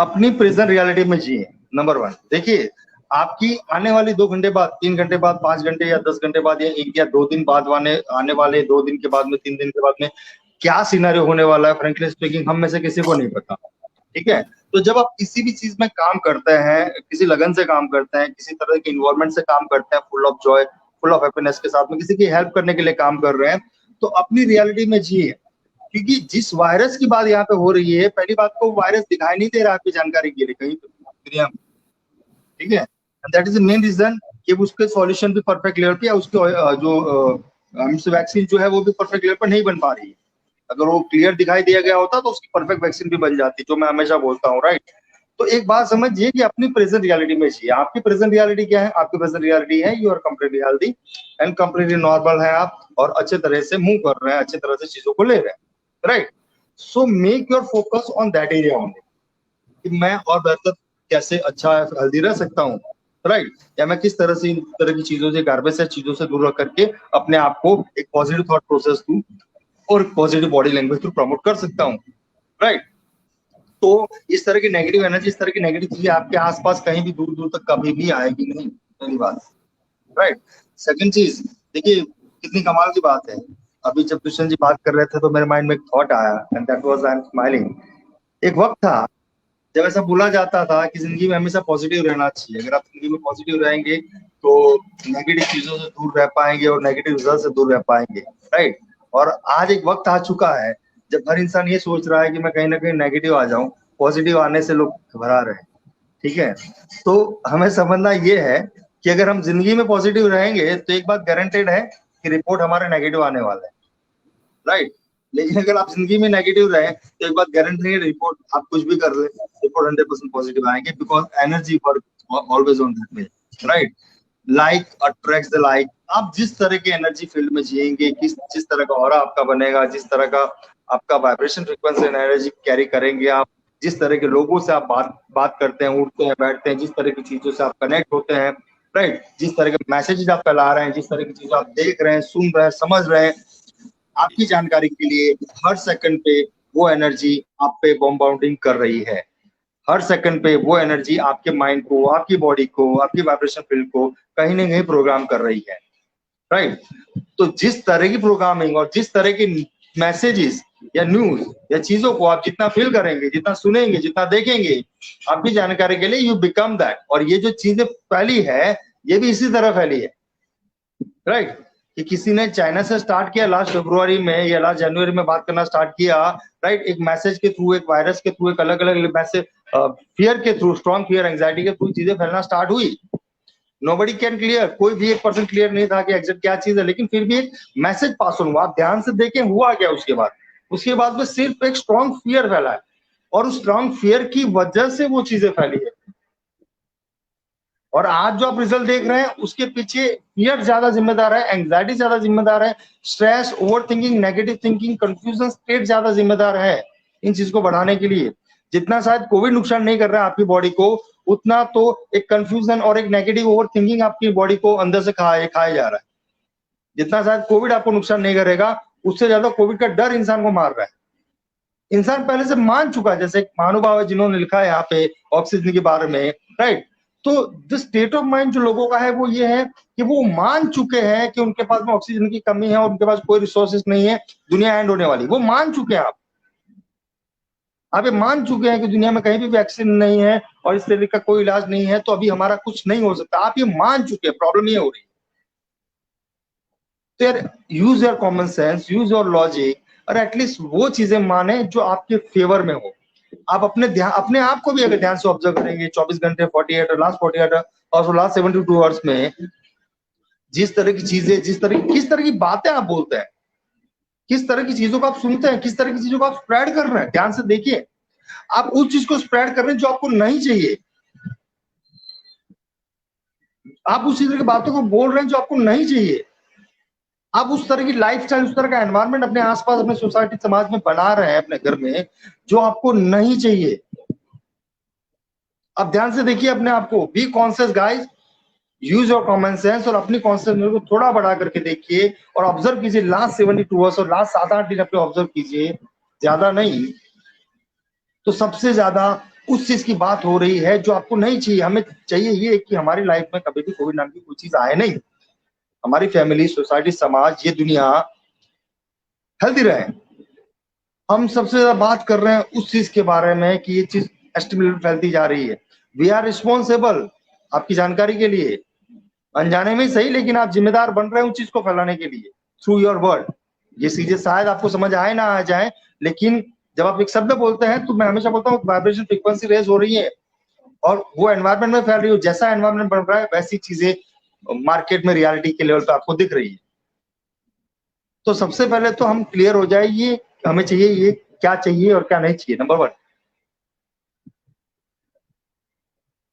अपनी प्रेजेंट रियलिटी में जिए। नंबर 1, देखिए आपकी आने वाली 2 घंटे बाद, 3 घंटे बाद, 5 घंटे या 10 घंटे बाद या 1 या 2 दिन बाद आने वाले 2 दिन के बाद में, 3 दिन के बाद में क्या सिनेरियो होने वाला है, फ्रेंकली स्पीकिंग हम में से किसी को नहीं पता। ठीक है, तो जब आप किसी भी चीज में काम करते हैं, किसी लगन से काम करते हैं, किसी तरह के इन्वायरमेंट से काम करते हैं, full of Joy, full of happiness के साथ में किसी की हेल्प करने के लिए काम कर रहे हैं, तो अपनी रियलिटी में जिए। क्योंकि जिस वायरस की बात यहाँ पे हो रही है, पहली बात को वायरस दिखाई नहीं दे रहा आपकी जानकारी के लिए कहीं दुनिया में। ठीक है, that is the main reason कि उसके सॉल्यूशन भी परफेक्ट लेवल पे या उसके जो वैक्सीन जो है वो भी परफेक्ट लेवल पर नहीं बन पा रही है। अगर वो क्लियर दिखाई दिया गया होता तो उसकी परफेक्ट वैक्सीन भी बन जाती, जो मैं हमेशा बोलता हूँ। राइट, तो एक बात समझिए कि अपनी प्रेजेंट रियलिटी में जिए। आपकी प्रेजेंट रियलिटी क्या है? आपकी प्रेजेंट रियलिटी है you are completely healthy and completely normal है आप, और अच्छे तरह से मूव कर रहे हैं, अच्छे तरह से चीजों को ले रहे हैं। Right, so make your focus on that area only कि मैं और बेहतर कैसे अच्छा हेल्दी रह सकता हूँ। राइट, या मैं किस तरह से इन तरह की चीजों से, गार्बेज से चीजों से दूर रख करके अपने आप को एक पॉजिटिव थॉट प्रोसेस दूं और positive body language through promote कर सकता हूँ। राइट, तो इस तरह की नेगेटिव एनर्जी, इस तरह की नेगेटिव चीजें आपके आसपास कहीं भी दूर दूर तक कभी भी आएगी नहीं, पहली बात। राइट, सेकंड चीज, देखिए कितनी कमाल की बात है, अभी जब कृष्ण जी बात कर रहे थे तो मेरे माइंड में एक थॉट आया and that was I am smiling. एक वक्त था जब ऐसा बोला जाता था कि जिंदगी में हमेशा पॉजिटिव रहना चाहिए, अगर आप जिंदगी में पॉजिटिव रहेंगे तो नेगेटिव चीजों से दूर रह पाएंगे और नेगेटिव रिजल्ट से दूर रह पाएंगे। राइट, और आज एक वक्त आ चुका है जब हर इंसान ये सोच रहा है कि मैं कहीं ना कहीं नेगेटिव आ जाऊं, पॉजिटिव आने से लोग घबरा रहे हैं। ठीक है, तो हमें समझना ये है कि अगर हम जिंदगी में पॉजिटिव रहेंगे तो एक बात गारंटेड है कि रिपोर्ट हमारे नेगेटिव आने वाला है। राइट, लेकिन अगर आप जिंदगी में नेगेटिव रहे तो एक बात गारंटी है, रिपोर्ट आप कुछ भी कर ले रिपोर्ट 100% पॉजिटिव आएंगे, because energy work always on that way. Right, like attracts the like. आप जिस तरह के एनर्जी फील्ड में जिएंगे, जिस तरह का ऑरा आपका बनेगा, जिस तरह का आपका वाइब्रेशन फ्रीक्वेंसी एनर्जी कैरी करेंगे आप, जिस तरह के लोगों से आप बात करते हैं, उठते हैं, बैठते हैं, जिस तरह की चीजों से आप कनेक्ट होते हैं, राइट, जिस तरह के मैसेजेस आप फैला रहे हैं, जिस तरह की चीजें आप देख रहे हैं, सुन रहे हैं, समझ रहे हैं, आपकी जानकारी के लिए हर सेकंड पे वो एनर्जी आप पे बॉम्बार्डिंग कर रही है। हर सेकंड पे वो एनर्जी आपके माइंड को, आपकी बॉडी को, आपकी वाइब्रेशन फील्ड को कहीं ना कहीं प्रोग्राम कर रही है, राइट। तो जिस तरह की प्रोग्रामिंग और जिस तरह की मैसेजेस या न्यूज या चीजों को आप जितना फील करेंगे, जितना सुनेंगे, जितना देखेंगे, आपकी जानकारी के लिए यू बिकम दैट। और ये जो चीजें फैली है ये भी इसी तरह फैली है, राइट। कि किसी ने चाइना से स्टार्ट किया लास्ट फरवरी में या लास्ट जनवरी में बात करना स्टार्ट किया, राइट। एक मैसेज के थ्रू, एक वायरस के थ्रू, एक अलग अलग मैसेज, फियर के थ्रू, स्ट्रॉन्ग फियर, एंजाइटी के थ्रू चीजें फैलना स्टार्ट हुई। नोबडी कैन क्लियर, कोई भी एक पर्सन क्लियर नहीं था कि एग्जैक्ट क्या चीज है, लेकिन फिर भी एक मैसेज पास ऑन हुआ। आप ध्यान से देखें हुआ क्या उसके बाद में सिर्फ एक स्ट्रॉन्ग फियर फैला है, और उस स्ट्रॉन्ग फियर की वजह से वो चीजें फैली है। और आज जो आप रिजल्ट देख रहे हैं उसके पीछे फियर ज्यादा जिम्मेदार है, एंग्जाइटी ज्यादा जिम्मेदार है, stress, over thinking, negative thinking, confusion state ज्यादा जिम्मेदार है इन चीज को बढ़ाने के लिए। जितना शायद कोविड नुकसान नहीं कर रहा है आपकी बॉडी को, उतना तो एक कंफ्यूजन और एक नेगेटिव ओवर थिंकिंग आपकी बॉडी को अंदर से खाया जा रहा है। जितना शायद कोविड आपको नुकसान नहीं करेगा, उससे ज्यादा कोविड का डर इंसान को मार रहा है। इंसान पहले से मान चुका है, जैसे एक महानुभाव है जिन्होंने लिखा है यहाँ पे ऑक्सीजन के बारे में, राइट। तो द स्टेट ऑफ माइंड जो लोगों का है वो ये है कि वो मान चुके हैं कि उनके पास में ऑक्सीजन की कमी है और उनके पास कोई रिसोर्सेज नहीं है, दुनिया एंड होने वाली। वो मान चुके हैं, आप ये मान चुके हैं कि दुनिया में कहीं भी वैक्सीन नहीं है और इस तरीके का कोई इलाज नहीं है, तो अभी हमारा कुछ नहीं हो सकता। आप ये मान चुके हैं, प्रॉब्लम ये हो रही है। तो यार use your common sense, use your logic, और एटलीस्ट वो चीजें माने जो आपके फेवर में हो। आप अपने आप को भी अगर ध्यान से ऑब्जर्व करेंगे 24 घंटे, 48 लास्ट 48 और लास्ट 72 आवर्स में, जिस तरह की चीजें, किस तरह की बातें आप बोलते हैं, किस तरह की चीजों को आप सुनते हैं, किस तरह की चीजों को आप स्प्रेड कर रहे हैं, ध्यान से देखिए। आप उस चीज को स्प्रेड कर रहे हैं जो आपको नहीं चाहिए। आप उस तरह की बातों को बोल रहे हैं जो आपको नहीं चाहिए। आप उस तरह की लाइफस्टाइल, उस तरह का एनवायरनमेंट अपने आसपास, अपने सोसाइटी, समाज में बना रहे हैं अपने घर में, जो आपको नहीं चाहिए। अब ध्यान से देखिए अपने आप को, B conscious guys, use your common sense, और अपनी कॉन्शियसनेस को थोड़ा बढ़ा करके देखिए और ऑब्जर्व कीजिए लास्ट 72 आवर्स और लास्ट 7-8 दिन अपने ऑब्जर्व कीजिए, ज्यादा नहीं। तो सबसे ज्यादा उस चीज की बात हो रही है जो आपको नहीं चाहिए। हमें चाहिए ये कि हमारी लाइफ में कभी भी कोविड नाम की कोई चीज आए नहीं, हमारी फैमिली, सोसाइटी, समाज, ये दुनिया हेल्दी रहे। हम सबसे ज्यादा बात कर रहे हैं उस चीज के बारे में कि ये चीज एस्टिमेटेड फैलती जा रही है। वी आर रिस्पॉन्सिबल, आपकी जानकारी के लिए, अनजाने में सही, लेकिन आप जिम्मेदार बन रहे हैं उस चीज को फैलाने के लिए थ्रू योर वर्ड। ये चीजें शायद आपको समझ आए ना आ जाए, लेकिन जब आप एक शब्द बोलते हैं तो मैं हमेशा बोलता हूँ वाइब्रेशन फ्रीक्वेंसी रेज हो रही है और वो एनवायरमेंट में फैल रही है। जैसा एनवायरमेंट बन रहा है वैसी चीजें मार्केट में रियलिटी के लेवल पे आपको दिख रही है। तो सबसे पहले तो हम क्लियर हो जाए ये हमें चाहिए, ये क्या चाहिए और क्या नहीं चाहिए, नंबर 1।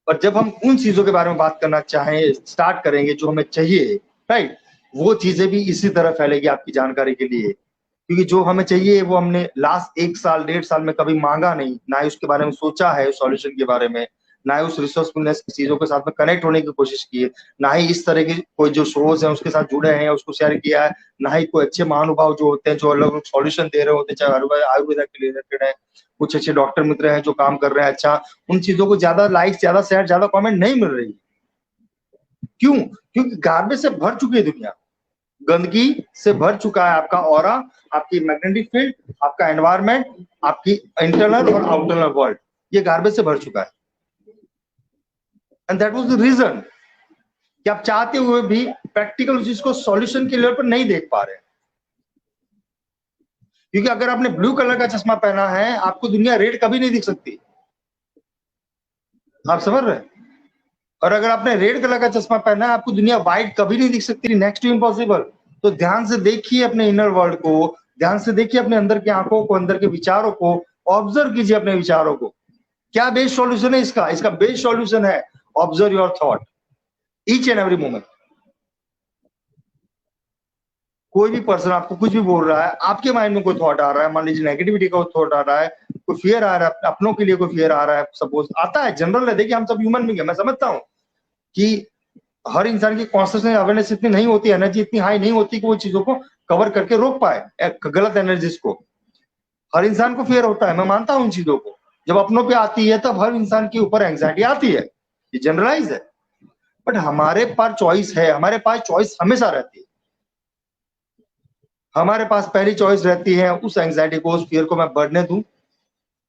और जब हम उन चीजों के बारे में बात करना चाहें, स्टार्ट करेंगे जो हमें चाहिए, राइट, वो चीजें भी इसी तरह फैलेगी आपकी जानकारी के लिए। क्योंकि जो हमें चाहिए वो हमने लास्ट 1 साल 1.5 साल में कभी मांगा नहीं, ना ही उसके बारे में सोचा है, सॉल्यूशन के बारे में, ना ही उस रिसोर्सफुलनेस की चीजों के साथ में कनेक्ट होने की कोशिश की है, ना ही इस तरह की कोई जो शोज है उसके साथ जुड़े हैं उसको शेयर किया है, ना ही कोई अच्छे महानुभाव जो होते हैं जो अलग अलग सॉल्यूशन दे रहे होते हैं, चाहे आयुर्वेदा के रिलेटेड है, कुछ अच्छे डॉक्टर मित्र हैं जो काम कर रहे हैं अच्छा, उन चीजों को ज्यादा लाइक, ज्यादा शेयर, ज्यादा कमेंट नहीं मिल रही। क्यों? क्योंकि गार्बेज से भर चुकी है दुनिया, गंदगी से भर चुका है आपका ऑरा, आपकी मैग्नेटिक फील्ड, आपका एनवायरनमेंट, आपकी इंटरनल और आउटरनल वर्ल्ड, ये गार्बेज से भर चुका है। And that was the reason कि आप चाहते हुए भी प्रैक्टिकल उस चीज को सॉल्यूशन के लेवल पर नहीं देख पा रहे। क्योंकि अगर आपने ब्लू कलर का चश्मा पहना है आपको दुनिया रेड कभी नहीं दिख सकती, आप समझ रहे हैं? और अगर आपने रेड कलर का चश्मा पहना है आपको दुनिया व्हाइट कभी नहीं दिख सकती, नेक्स्ट टू इम्पॉसिबल। तो ध्यान से देखिए अपने इनर वर्ल्ड को, ध्यान से देखिए अपने अंदर की आंखों को, अंदर के विचारों को, ऑब्जर्व कीजिए अपने विचारों को। क्या बेस्ट सॉल्यूशन है इसका बेस्ट सॉल्यूशन है observe your thought each and every moment. कोई भी पर्सन आपको कुछ भी बोल रहा है, आपके माइंड में कोई थॉट आ रहा है, मान लीजिए नेगेटिविटी का थॉट आ रहा है, कोई फियर आ रहा है, अपनों के लिए कोई फियर आ रहा है, सपोज आता है, जनरल है। देखिए हम सब ह्यूमन बीइंग है, मैं समझता हूँ कि हर इंसान की कॉन्शियसनेस, अवेयरनेस इतनी नहीं होती, एनर्जी इतनी हाई नहीं होती कि वो चीजों को कवर करके रोक पाए गलत एनर्जीज को। हर इंसान को फियर होता है, मैं मानता हूं उन चीजों को। जब अपनों पे आती है तब हर इंसान के ऊपर एंग्जाइटी आती है, ये जनरलाइज है। बट हमारे पास चॉइस है, हमारे पास चॉइस हमेशा रहती है। हमारे पास पहली चॉइस रहती है उस एंग्जाइटी को, उस फियर को मैं बढ़ने दूं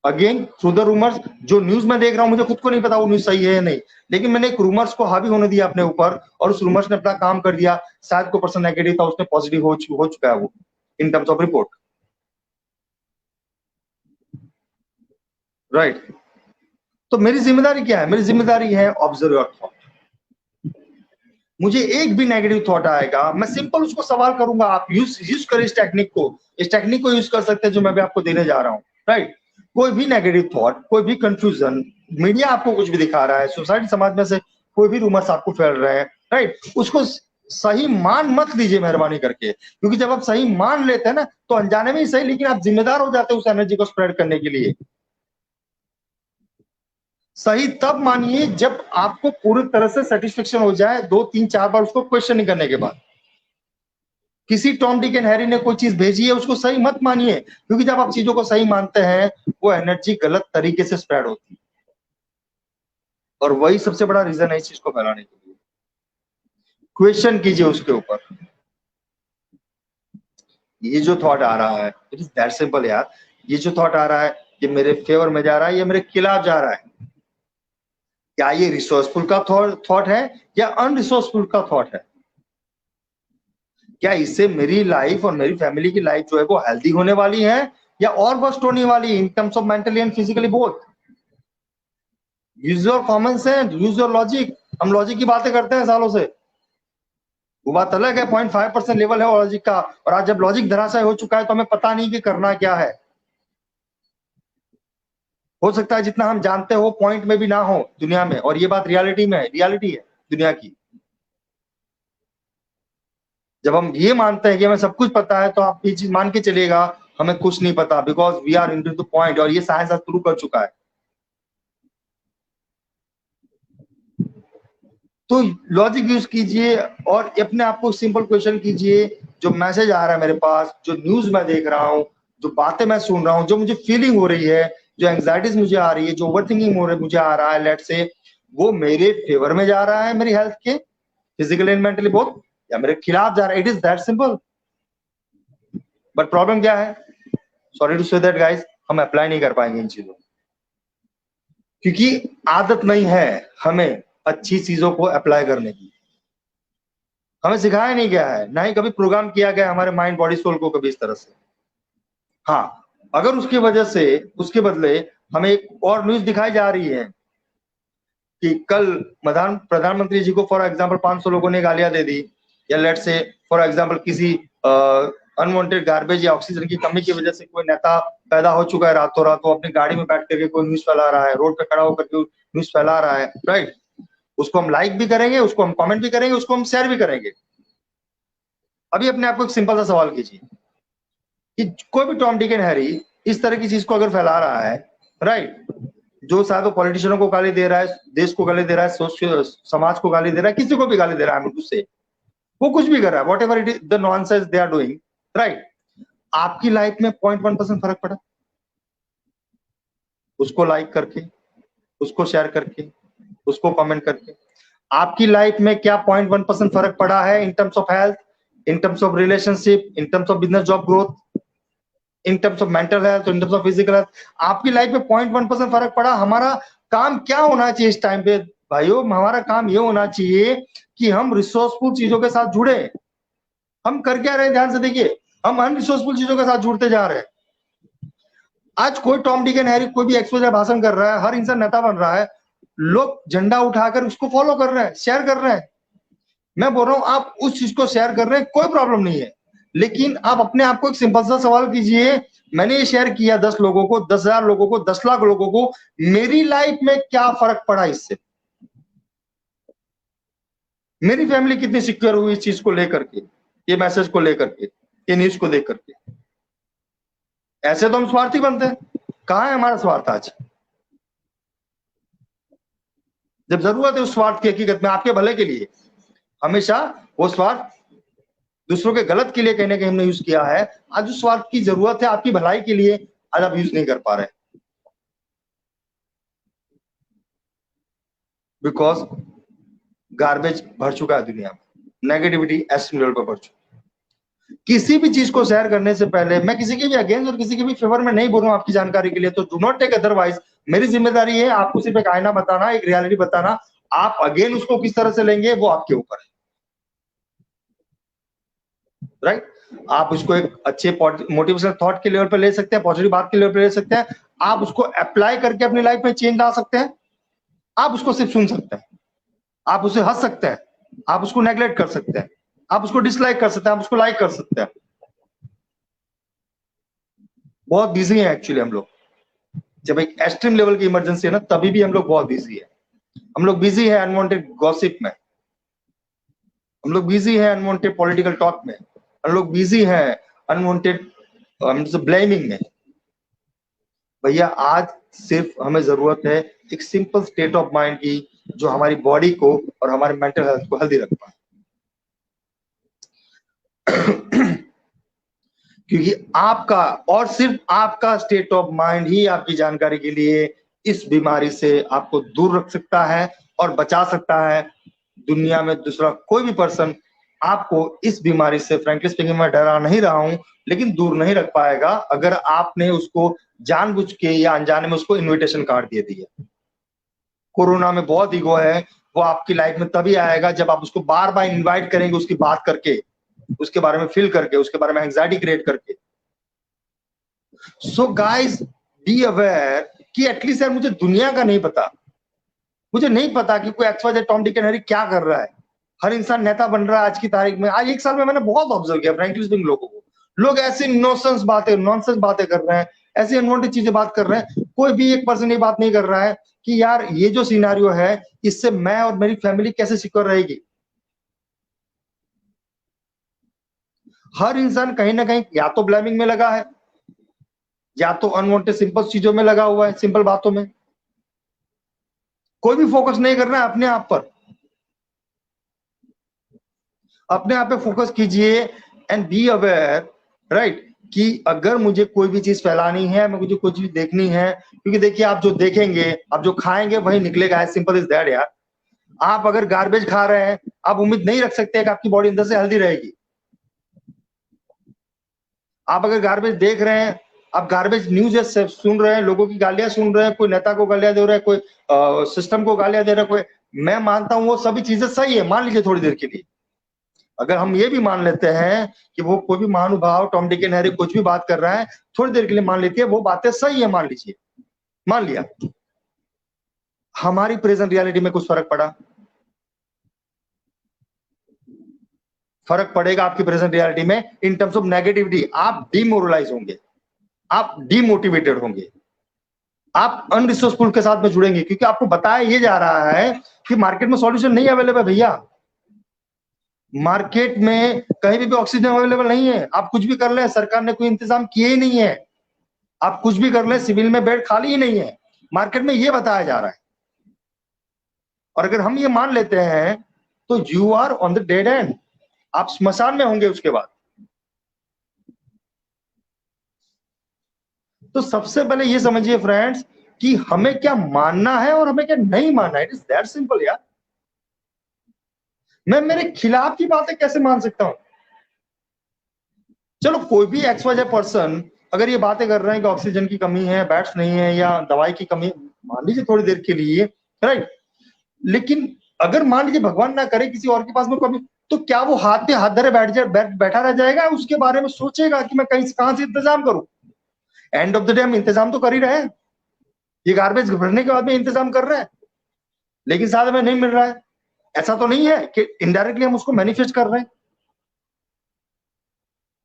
अगेन थ्रू द रूमर्स। जो न्यूज में देख रहा हूं मुझे खुद को नहीं पता वो न्यूज सही है या नहीं, लेकिन मैंने एक रूमर्स को हावी होने दिया अपने ऊपर और उस रूमर्स ने अपना काम कर दिया। शायद कोई पर्सन नेगेटिव था, उसने पॉजिटिव हो चुका है वो in terms of report, right. तो मेरी जिम्मेदारी क्या है? मेरी जिम्मेदारी है ऑब्जर्व योर थॉट। मुझे एक भी नेगेटिव थॉट आएगा, मैं सिंपल उसको सवाल करूंगा। आप यूज करें इस टेक्निक को, इस टेक्निक को यूज कर सकते हैं जो मैं भी आपको देने जा रहा हूं, राइट। कोई भी नेगेटिव थॉट, कोई भी कंफ्यूजन, मीडिया आपको कुछ भी दिखा रहा है, सोसाइटी समाज में से कोई भी रूमर्स आपको फैल रहे हैं, राइट, उसको सही मान मत लीजिए मेहरबानी करके। क्योंकि जब आप सही मान लेते हैं ना तो अनजाने में ही सही, लेकिन आप जिम्मेदार हो जाते हैं उस एनर्जी को स्प्रेड करने के लिए। सही तब मानिए जब आपको पूरी तरह से सेटिस्फेक्शन हो जाए, 2 3 4 बार उसको क्वेश्चन नहीं करने के बाद। किसी टॉम डिक एंड हैरी ने कोई चीज भेजी है उसको सही मत मानिए, क्योंकि जब आप चीजों को सही मानते हैं वो एनर्जी गलत तरीके से स्प्रेड होती है, और वही सबसे बड़ा रीजन है इस चीज को फैलाने के लिए। क्वेश्चन कीजिए उसके ऊपर। ये जो थॉट आ रहा है, इट इज दैट सिंपल यार। ये जो थॉट आ रहा है ये मेरे फेवर में जा रहा है या मेरे खिलाफ जा रहा है? क्या ये रिसोर्सफुल का थॉट है या अनरिसोर्सफुल का थॉट है? क्या इससे मेरी लाइफ और मेरी फैमिली की लाइफ जो है वो हेल्दी होने वाली है या और वर्स्ट होने वाली है in terms of mentally and physically both? Use your common sense, use your logic. हम लॉजिक की बातें करते हैं सालों से, वो बात अलग है। 0.5% लेवल है लॉजिक का, और आज जब लॉजिक धराशाय हो चुका है तो हमें पता नहीं कि करना क्या है। हो सकता है जितना हम जानते हो पॉइंट में भी ना हो दुनिया में, और ये बात रियलिटी में है, रियलिटी है दुनिया की। जब हम ये मानते हैं कि हमें सब कुछ पता है तो आप ये चीज मान के चलिएगा हमें कुछ नहीं पता, because we are into the point, और ये साइंस आज प्रूव कर चुका है। तो लॉजिक यूज कीजिए और अपने आप को सिंपल क्वेश्चन कीजिए। जो मैसेज आ रहा है मेरे पास, जो न्यूज मैं देख रहा हूँ, जो बातें मैं सुन रहा हूँ, जो मुझे फीलिंग हो रही है, जो एंग्जाइटीज मुझे आ रही है, जो ओवर थिंकिंग हो रही मुझे आ रहा है, लेट से वो मेरे फेवर में जा रहा है मेरी हेल्थ के, फिजिकली एंड मेंटली बोथ, या मेरे खिलाफ जा रहा है। It is that simple. But problem क्या है? Sorry to say that guys, हम अप्लाई नहीं कर पाएंगे इन चीजों, क्योंकि आदत नहीं है हमें अच्छी चीजों को अप्लाई करने की। हमें सिखाया नहीं गया है, ना ही कभी प्रोग्राम किया गया हमारे माइंड बॉडी सोल को कभी इस तरह से। हाँ, अगर उसकी वजह से उसके बदले हमें एक और न्यूज दिखाई जा रही है कि कल प्रधानमंत्री जी को फॉर एग्जांपल 500 लोगों ने गालियां दे दी, या लेट से फॉर एग्जांपल किसी अनवांटेड गार्बेज या ऑक्सीजन की कमी की वजह से कोई नेता पैदा हो चुका है रातों रात, वो अपनी गाड़ी में बैठ करके कोई न्यूज फैला रहा है, रोड पे खड़ा होकर के न्यूज फैला रहा है, राइट। उसको हम लाइक भी करेंगे, उसको हम कमेंट भी करेंगे, उसको हम शेयर भी करेंगे। अभी अपने आप को एक सिंपल सा सवाल कीजिए कि कोई भी टॉम डिक एंड हैरी इस तरह की चीज को अगर फैला रहा है, राइट, जो शायद वो पॉलिटिशियनों को गाली दे रहा है, देश को गाली दे रहा है, समाज को गाली दे रहा है, किसी को भी गाली दे रहा है उससे, वो कुछ भी कर रहा है, whatever it is the nonsense they are doing, right, आपकी लाइफ में 0.1% फर्क पड़ा उसको लाइक करके, उसको शेयर करके, उसको कमेंट करके? आपकी लाइफ में क्या 0.1% फर्क पड़ा है in terms of health, in terms of relationship, in terms of business job growth, in terms of mental health, in terms of physical health? आपकी लाइफ में 0.1% फर्क पड़ा? हमारा काम क्या होना चाहिए इस टाइम पे भाइयों? हमारा काम ये होना चाहिए कि हम रिसोर्सफुल चीजों के साथ जुड़े। हम कर क्या रहे हैं ध्यान से देखिए, हम अनरिसोर्सफुल चीजों के साथ जुड़ते जा रहे हैं। आज कोई टॉम डिक एंड हैरी कोई भी एक्सपोजर भाषण कर रहा है, हर इंसान नेता बन रहा है, लोग झंडा उठाकर उसको फॉलो कर रहे हैं, शेयर कर रहे हैं। मैं बोल रहा हूं आप उस चीज को शेयर कर रहे हैं, कोई प्रॉब्लम नहीं है, लेकिन आप अपने आप को एक सिंपल सा सवाल कीजिए, मैंने ये शेयर किया 10 लोगों को, 10,000 लोगों को, 10 लाख लोगों को, मेरी लाइफ में क्या फर्क पड़ा इससे? मेरी फैमिली कितनी सिक्योर हुई इस चीज को लेकर के, ये मैसेज को लेकर के, ये न्यूज को देख करके? ऐसे तो हम स्वार्थी बनते हैं। कहां है हमारा स्वार्थ आज? जब जरूरत है उस स्वार्थ की हकीकत में आपके भले के लिए, हमेशा वो स्वार्थ दूसरों के गलत के लिए कहीं ना कहीं हमने यूज किया है। आज उस स्वार्थ की जरूरत है आपकी भलाई के लिए, आज आप यूज नहीं कर पा रहे, बिकॉज गार्बेज भर चुका है दुनिया में, नेगेटिविटी एस्ट्रीम लेवल पर भर चुका है। किसी भी चीज को शेयर करने से पहले, मैं किसी के भी अगेंस्ट और किसी के भी फेवर में नहीं बोल रहा हूं आपकी जानकारी के लिए, तो डू नॉट टेक अदरवाइज। मेरी जिम्मेदारी है आपको सिर्फ एक आईना बताना, एक रियलिटी बताना। आप अगेन उसको किस तरह से लेंगे वो आपके ऊपर है, राइट। आप उसको एक अच्छे मोटिवेशनल थॉट के लेवल पर ले सकते हैं, पॉजिटिव बात के लेवल पर ले सकते हैं। आप उसको अप्लाई करके अपनी लाइफ में चेंज ला सकते हैं। आप उसको सिर्फ सुन सकते हैं, आप उसे हंस सकते हैं, आप उसको नेग्लेक्ट कर सकते हैं, आप उसको डिसलाइक कर सकते हैं, आप उसको लाइक कर सकते हैं। बहुत बिजी है एक्चुअली हम लोग। जब एक एक्सट्रीम लेवल की इमरजेंसी है ना, तभी भी हम लोग बहुत बिजी है। हम लोग बिजी है अनवांटेड गॉसिप में, हम लोग बिजी है अनवांटेड पॉलिटिकल टॉक में, हम लोग बिजी है अनवांटेड ब्लेमिंग में। भैया आज सिर्फ हमें जरूरत है एक सिंपल स्टेट ऑफ माइंड की, जो हमारी बॉडी को और हमारे मेंटल हेल्थ को हेल्दी रख पाए। क्योंकि आपका और सिर्फ आपका स्टेट ऑफ माइंड ही आपकी जानकारी के लिए इस बीमारी से आपको दूर रख सकता है और बचा सकता है। दुनिया में दूसरा कोई भी पर्सन आपको इस बीमारी से, फ्रैंकली स्पीकिंग, मैं डरा नहीं रहा हूं, लेकिन दूर नहीं रख पाएगा अगर आपने उसको जानबूझ के या अनजाने में उसको इनविटेशन कार्ड दे दिया। कोरोना में बहुत ईगो है, वो आपकी लाइफ में तभी आएगा जब आप उसको बार बार इनवाइट करेंगे, उसकी बात करके, उसके बारे में फील करके, उसके बारे में एंजाइटी क्रिएट करके। सो गाइस, बी अवेयर कि एटलीस्ट यार मुझे दुनिया का नहीं पता, मुझे नहीं पता कि कोई XYZ Tom Dick and Harry क्या कर रहा है। हर इंसान नेता बन रहा है आज की तारीख में। आज एक साल में मैंने बहुत ऑब्जर्व किया फ्रैंकली स्पीकिंग लोगों को, लोग ऐसी नॉनसेंस बातें कर रहे हैं, ऐसी अनवांटेड चीजें बात कर रहे हैं। कोई भी एक पर्सन ये बात नहीं कर रहा है कि यार ये जो सिनेरियो है इससे मैं और मेरी फैमिली कैसे सिक्योर रहेगी। हर इंसान कहीं ना कहीं या तो ब्लेमिंग में लगा है, या तो अनवांटेड सिंपल चीजों में लगा हुआ है, सिंपल बातों में। कोई भी फोकस नहीं कर रहा है अपने आप पर। अपने आप पे फोकस कीजिए एंड बी अवेयर, राइट, कि अगर मुझे कोई भी चीज फैलानी है, मुझे कोई चीज देखनी है, क्योंकि देखिए आप जो देखेंगे, आप जो खाएंगे वही निकलेगा, एज सिंपल इज दैट यार। आप अगर गार्बेज खा रहे हैं, आप उम्मीद नहीं रख सकते कि आपकी बॉडी अंदर से हेल्दी रहेगी। आप अगर गार्बेज देख रहे हैं, आप गार्बेज न्यूज सुन रहे हैं, लोगों की गालियां सुन रहे हैं, कोई नेता को गालियां दे रहा है, कोई सिस्टम को गालियां दे रहा है, कोई, मैं मानता हूं वो सभी चीजें सही है, मान लीजिए थोड़ी देर के लिए। अगर हम ये भी मान लेते हैं कि वो कोई भी महानुभाव टॉम डिक एंड हैरी कुछ भी बात कर रहा है, थोड़ी देर के लिए मान लेते हैं वो बातें सही है, मान लीजिए, मान लिया, हमारी प्रेजेंट रियलिटी में कुछ फर्क पड़ा? फर्क पड़ेगा आपकी प्रेजेंट रियलिटी में इन टर्म्स ऑफ नेगेटिविटी। आप डिमोरलाइज होंगे, आप डिमोटिवेटेड होंगे, आप अनरिसोर्सफुल के साथ में जुड़ेंगे, क्योंकि आपको बताया ये जा रहा है कि मार्केट में सॉल्यूशन नहीं अवेलेबल है भैया। मार्केट में कहीं भी ऑक्सीजन अवेलेबल नहीं है। आप कुछ भी कर ले, सरकार ने कोई इंतजाम किए ही नहीं है। आप कुछ भी कर ले, सिविल में बेड खाली ही नहीं है। मार्केट में ये बताया जा रहा है, और अगर हम ये मान लेते हैं तो you are on the dead end, आप स्मशान में होंगे उसके बाद। तो सबसे पहले ये समझिए फ्रेंड्स कि हमें क्या मानना है और हमें क्या नहीं मानना है। इट इज दैट सिंपल यार। मैं मेरे खिलाफ की बातें कैसे मान सकता हूं? चलो कोई भी XYZ पर्सन अगर ये बातें कर रहे हैं कि ऑक्सीजन की कमी है, बेड्स नहीं है, या दवाई की कमी, मान लीजिए थोड़ी देर के लिए, राइट, लेकिन अगर मान लीजिए भगवान ना करे किसी और के पास में कमी, तो क्या वो हाथ पे हाथ धरे बैठा रह जाएगा? उसके बारे में सोचेगा कि मैं कहां से इंतजाम करूं? एंड ऑफ द डे हम इंतजाम तो कर ही रहे हैं, ये गार्बेज भरने के बाद में इंतजाम कर रहे हैं, लेकिन साथ में नहीं मिल रहा है। ऐसा तो नहीं है कि इनडायरेक्टली हम उसको मैनिफेस्ट कर रहे हैं,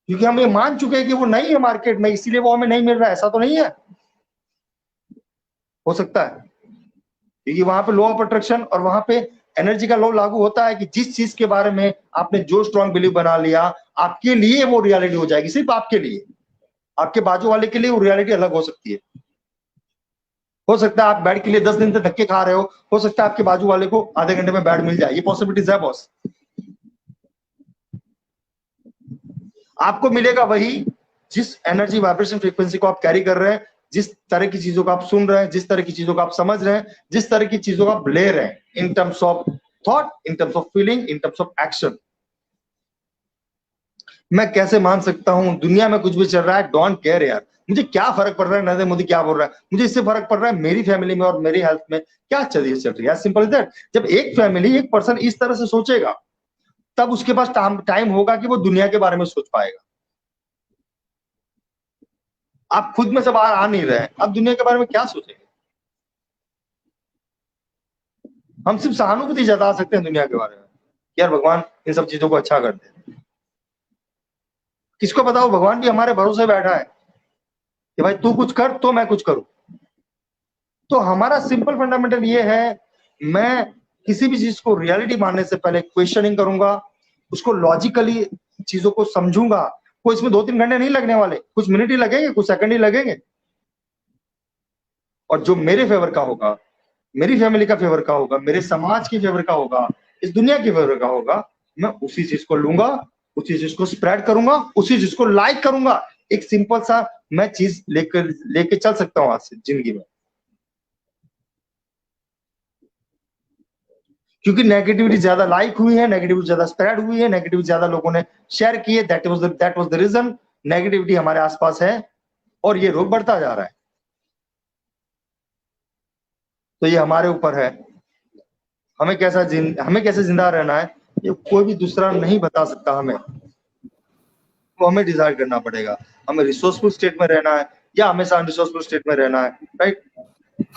क्योंकि हम ये मान चुके हैं कि वो नहीं है मार्केट में, इसीलिए वो हमें नहीं मिल रहा है। ऐसा तो नहीं है? हो सकता है, क्योंकि वहां पे लॉ ऑफ अट्रैक्शन और वहां पे एनर्जी का लॉ लागू होता है कि जिस चीज के बारे में आपने जो स्ट्रॉन्ग बिलीव बना लिया, आपके लिए वो रियलिटी हो जाएगी, सिर्फ आपके लिए। आपके बाजू वाले के लिए वो रियलिटी अलग हो सकती है। हो सकता है आप बेड के लिए 10 दिन से धक्के खा रहे हो सकता है आपके बाजू वाले को आधे घंटे में बेड मिल जाए, ये पॉसिबिलिटीज है बॉस। आपको मिलेगा वही जिस एनर्जी वाइब्रेशन फ्रीक्वेंसी को आप कैरी कर रहे हैं, जिस तरह की चीजों को आप सुन रहे हैं, जिस तरह की चीजों को आप समझ रहे हैं, जिस तरह की चीजों को आप ले रहे हैं, in terms of thought, in terms of feeling, in terms of action. मैं कैसे मान सकता हूं दुनिया में कुछ भी चल रहा है, डोंट केयर यार, मुझे क्या फर्क पड़ रहा है नरेंद्र मोदी क्या बोल रहा है, मुझे इससे फर्क पड़ रहा है मेरी फैमिली में और मेरी हेल्थ में क्या चल रही है। Simple that. जब एक फैमिली, एक पर्सन इस तरह से सोचेगा, तब उसके पास टाइम होगा कि वो दुनिया के बारे में सोच पाएगा। आप खुद में से बाहर आ नहीं रहे हैं, आप दुनिया के बारे में क्या सोचेंगे? हम सिर्फ सहानुभूति जता सकते हैं दुनिया के बारे में, यार भगवान इन सब चीजों को अच्छा कर दे। किसको बताओ, भगवान भी हमारे भरोसे बैठा है कि भाई तू कुछ कर तो मैं कुछ करूं। तो हमारा सिंपल फंडामेंटल ये है, मैं किसी भी चीज को रियलिटी मानने से पहले क्वेश्चनिंग करूंगा, उसको लॉजिकली चीजों को समझूंगा। कोई इसमें 2-3 घंटे नहीं लगने वाले, कुछ मिनट ही लगेंगे, कुछ सेकंड ही लगेंगे। और जो मेरे फेवर का होगा, मेरी फैमिली का फेवर का होगा, मेरे समाज के फेवर का होगा, इस दुनिया के फेवर का होगा, मैं उसी चीज को लूंगा, उसी चीज को स्प्रेड करूंगा, उसी चीज को लाइक करूंगा। एक सिंपल सा मैं चीज लेके चल सकता हूं आज से जिंदगी में। क्योंकि नेगेटिविटी ज्यादा लाइक हुई है, नेगेटिविटी ज्यादा स्प्रेड हुई है, नेगेटिविटी ज्यादा लोगों ने शेयर की है, that was the reason. Negativity हमारे आसपास है और ये रोग बढ़ता जा रहा है। तो ये हमारे ऊपर है, हमें कैसे जिंदा रहना है, ये कोई भी दूसरा नहीं बता सकता हमें। तो हमें डिसाइड करना पड़ेगा, हमें रिसोर्सफुल स्टेट में रहना है या हमेशा अनरिसोर्सफुल स्टेट में रहना है, राइट।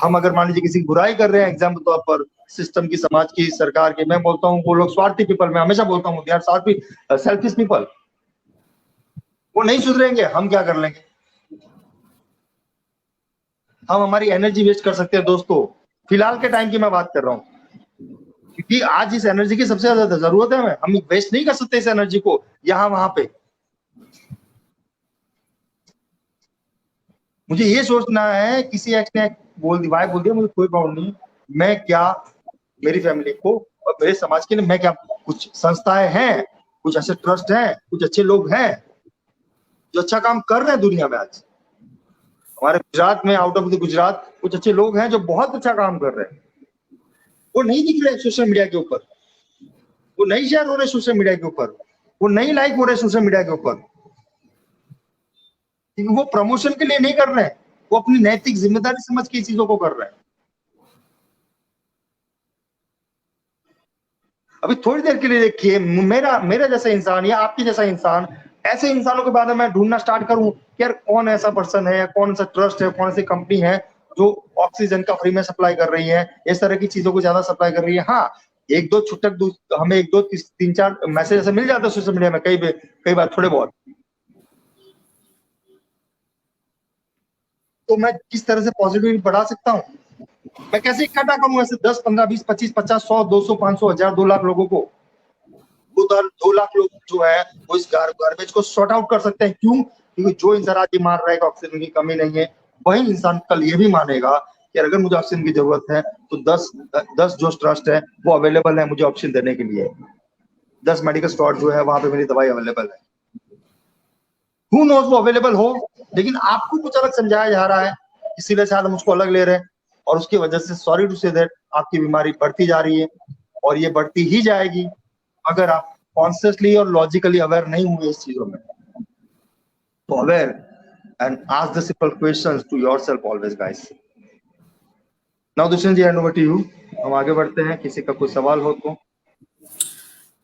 हम अगर मान लीजिए किसी की बुराई कर रहे हैं, एग्जाम्पल तौर पर सिस्टम की, समाज की, सरकार की, मैं बोलता हूँ वो लोग स्वार्थी पीपल, मैं हमेशा बोलता हूँ दे आर स्वार्थी सेल्फिश पीपल। वो नहीं सुधरेंगे, हम क्या कर लेंगे? हम हमारी एनर्जी वेस्ट कर सकते हैं दोस्तों, फिलहाल के टाइम की मैं बात कर रहा हूँ, क्योंकि आज इस एनर्जी की सबसे ज्यादा जरूरत है हमें। हम वेस्ट नहीं कर सकते इस एनर्जी को यहाँ वहां पे। मुझे ये सोचना है, किसी एक्स ने बोल दिया, मुझे कोई प्रॉब्लम नहीं, मैं क्या मेरी फैमिली को और मेरे समाज के लिए मैं क्या, कुछ संस्थाएं हैं, कुछ ऐसे ट्रस्ट हैं, कुछ अच्छे लोग हैं जो अच्छा काम कर रहे हैं दुनिया में। आज हमारे गुजरात में, आउट ऑफ द गुजरात, कुछ अच्छे लोग हैं जो बहुत अच्छा काम कर रहे हैं। वो नहीं दिख रहे सोशल मीडिया के ऊपर, वो नहीं शेयर हो रहे सोशल मीडिया के ऊपर, वो नहीं लाइक हो रहे सोशल मीडिया के ऊपर, क्योंकि वो प्रमोशन के लिए नहीं कर रहे हैं, वो अपनी नैतिक जिम्मेदारी समझ के चीजों को कर रहे हैं। अभी थोड़ी देर के लिए देखिए, मेरा जैसा इंसान या आपके जैसा इंसान, ऐसे इंसानों के बारे में मैं ढूंढना स्टार्ट करूं कि यार कौन ऐसा पर्सन है या कौन सा ट्रस्ट है, कौन सी कंपनी है जो ऑक्सीजन का फ्री में सप्लाई कर रही है, इस तरह की चीजों को ज्यादा सप्लाई कर रही है। हाँ, एक दो छुटक हमें 1-2-3-4 मैसेज ऐसे मिल जाते हैं सोशल मीडिया में, कई बार थोड़े बहुत। तो मैं किस तरह से पॉजिटिविटी बढ़ा सकता हूँ, मैं कैसे इकट्ठा करूँ ऐसे 10, 15, 20, 25, 50, 100, 200, 500, 1000, 2 लाख लोगों को। 2 लाख लोग जो है वो इस गार्बेज को सॉर्ट आउट कर सकते हैं। क्यों? क्योंकि जो इंसान आज ये मान रहा है कि ऑक्सीजन की कमी नहीं है, वही इंसान कल ये भी मानेगा कि अगर मुझे ऑक्सीजन की जरूरत है तो 10 जो ट्रस्ट है वो अवेलेबल है मुझे ऑक्सीजन देने के लिए। 10 मेडिकल स्टोर जो है वहां पे मेरी दवाई अवेलेबल है। हु नोज वो अवेलेबल हो, लेकिन आपको कुछ अलग समझाया जा रहा है, इसीलिए शायद हम उसको अलग ले रहे हैं, और उसकी वजह से सॉरी टू से दैट आपकी बीमारी बढ़ती जा रही है और ये बढ़ती ही जाएगी अगर आप कॉन्शियसली और लॉजिकली अवेयर नहीं हुए इस चीजों में। तो aware and ask the simple questions to yourself always guys. Now Dushyant ji, hand over to you. हम आगे बढ़ते हैं, किसी का कोई सवाल हो तो।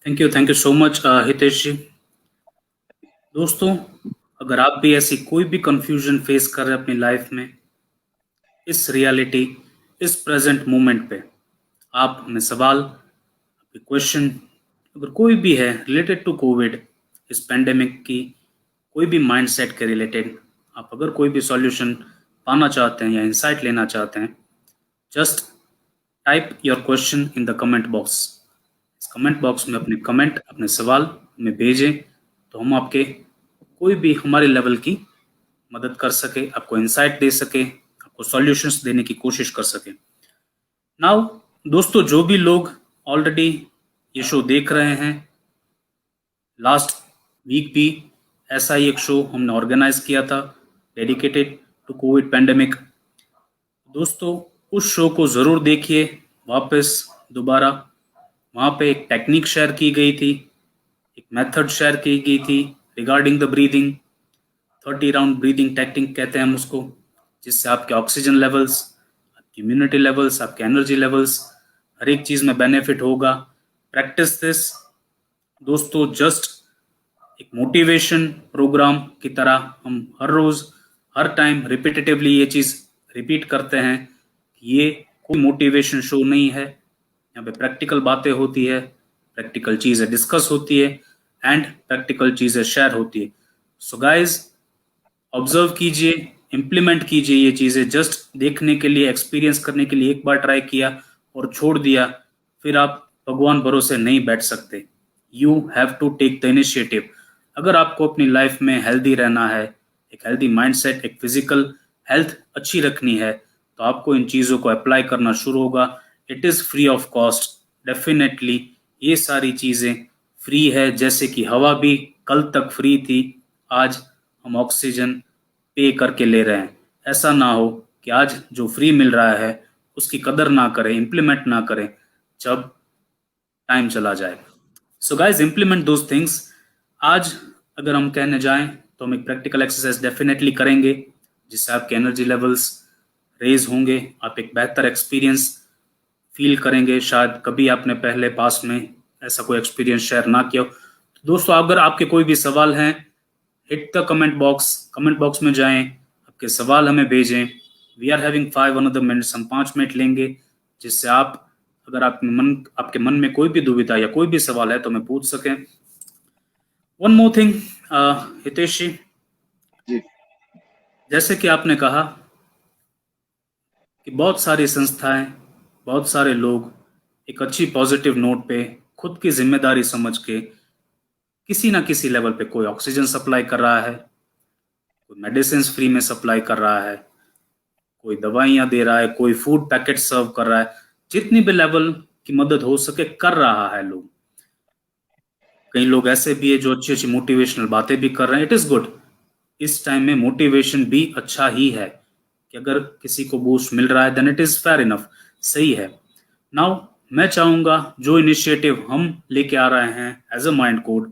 Thank you so much Hitesh ji. दोस्तों, अगर आप भी ऐसी कोई भी कंफ्यूजन फेस कर रहे हैं अपनी लाइफ में, इस रियलिटी, इस प्रेजेंट मोमेंट पे, आप अपने सवाल, आपके क्वेश्चन, अगर कोई भी है रिलेटेड टू कोविड, इस पेंडेमिक की कोई भी माइंडसेट के रिलेटेड, आप अगर कोई भी सॉल्यूशन पाना चाहते हैं या इंसाइट लेना चाहते हैं, just type your question in the comment box. इस कमेंट बॉक्स में अपने कमेंट, अपने सवाल में भेजें, तो हम आपके कोई भी हमारे लेवल की मदद कर सके, आपको इंसाइट दे सके, आपको सॉल्यूशंस देने की कोशिश कर सके। नाउ दोस्तों, जो भी लोग ऑलरेडी ये शो देख रहे हैं लास्ट वीक भी ऐसा ही एक शो हमने ऑर्गेनाइज किया था डेडिकेटेड टू कोविड पैंडेमिक। दोस्तों उस शो को ज़रूर देखिए वापस दोबारा। वहाँ पे एक टेक्निक शेयर की गई थी, एक मेथड शेयर की गई थी regarding the breathing. 30 round breathing technique कहते हैं हम उसको, जिससे आपके ऑक्सीजन लेवल्स, आपकी इम्यूनिटी लेवल्स, आपके एनर्जी लेवल्स, हर एक चीज़ में बेनिफिट होगा। प्रैक्टिस दिस दोस्तों। जस्ट एक मोटिवेशन प्रोग्राम की तरह हम हर रोज हर टाइम रिपीटेटिवली ये चीज़ रिपीट करते हैं कि ये कोई मोटिवेशन शो नहीं है। यहाँ पे प्रैक्टिकल बातें होती है, प्रैक्टिकल चीज़ें डिस्कस होती है एंड प्रैक्टिकल चीज़ें शेयर होती है। सो गाइज ऑब्जर्व कीजिए, इम्प्लीमेंट कीजिए ये चीज़ें। जस्ट देखने के लिए, एक्सपीरियंस करने के लिए एक बार ट्राई किया और छोड़ दिया, फिर आप भगवान भरोसे नहीं बैठ सकते। You have to take the initiative. अगर आपको अपनी लाइफ में हेल्दी रहना है, एक हेल्दी माइंडसेट, एक फिजिकल हेल्थ अच्छी रखनी है, तो आपको इन चीज़ों को अप्लाई करना शुरू होगा। It is free of cost definitely. ये सारी चीज़ें फ्री है, जैसे कि हवा भी कल तक फ्री थी, आज हम ऑक्सीजन पे करके ले रहे हैं। ऐसा ना हो कि आज जो फ्री मिल रहा है उसकी कदर ना करें, इम्प्लीमेंट ना करें जब टाइम चला जाए। So guys implement those things. आज अगर हम कहने जाएं तो हम एक प्रैक्टिकल एक्सरसाइज डेफिनेटली करेंगे, जिससे आपके एनर्जी लेवल्स रेज होंगे, आप एक बेहतर एक्सपीरियंस फील करेंगे। शायद कभी आपने पहले पास में ऐसा कोई एक्सपीरियंस शेयर ना किया हो। तो दोस्तों अगर आपके कोई भी सवाल हैं, हिट द कमेंट बॉक्स में जाएं, आपके सवाल हमें भेजें। We are having 5 another minutes, हम 5 मिनट लेंगे, जिससे आप अगर आपके मन में कोई भी दुविधा या कोई भी सवाल है तो हमें पूछ सकें। वन मोर थिंग हितेश जी, जैसे कि आपने कहा कि बहुत सारी संस्थाएं, बहुत सारे लोग एक अच्छी पॉजिटिव नोट पे खुद की जिम्मेदारी समझ के किसी ना किसी लेवल पे कोई ऑक्सीजन सप्लाई कर रहा है, कोई मेडिसिन फ्री में सप्लाई कर रहा है, कोई दवाइयां दे रहा है, कोई फूड पैकेट सर्व कर रहा है। जितनी भी लेवल की मदद हो सके कर रहा है लोग। कई लोग ऐसे भी है जो अच्छी अच्छी मोटिवेशनल बातें भी कर रहे हैं। It is good. इस टाइम में मोटिवेशन भी अच्छा ही है कि अगर किसी को बूस्ट मिल रहा है then it is fair enough, सही है। नाउ मैं चाहूंगा जो इनिशिएटिव हम लेके आ रहे हैं एज अ माइंड कोड,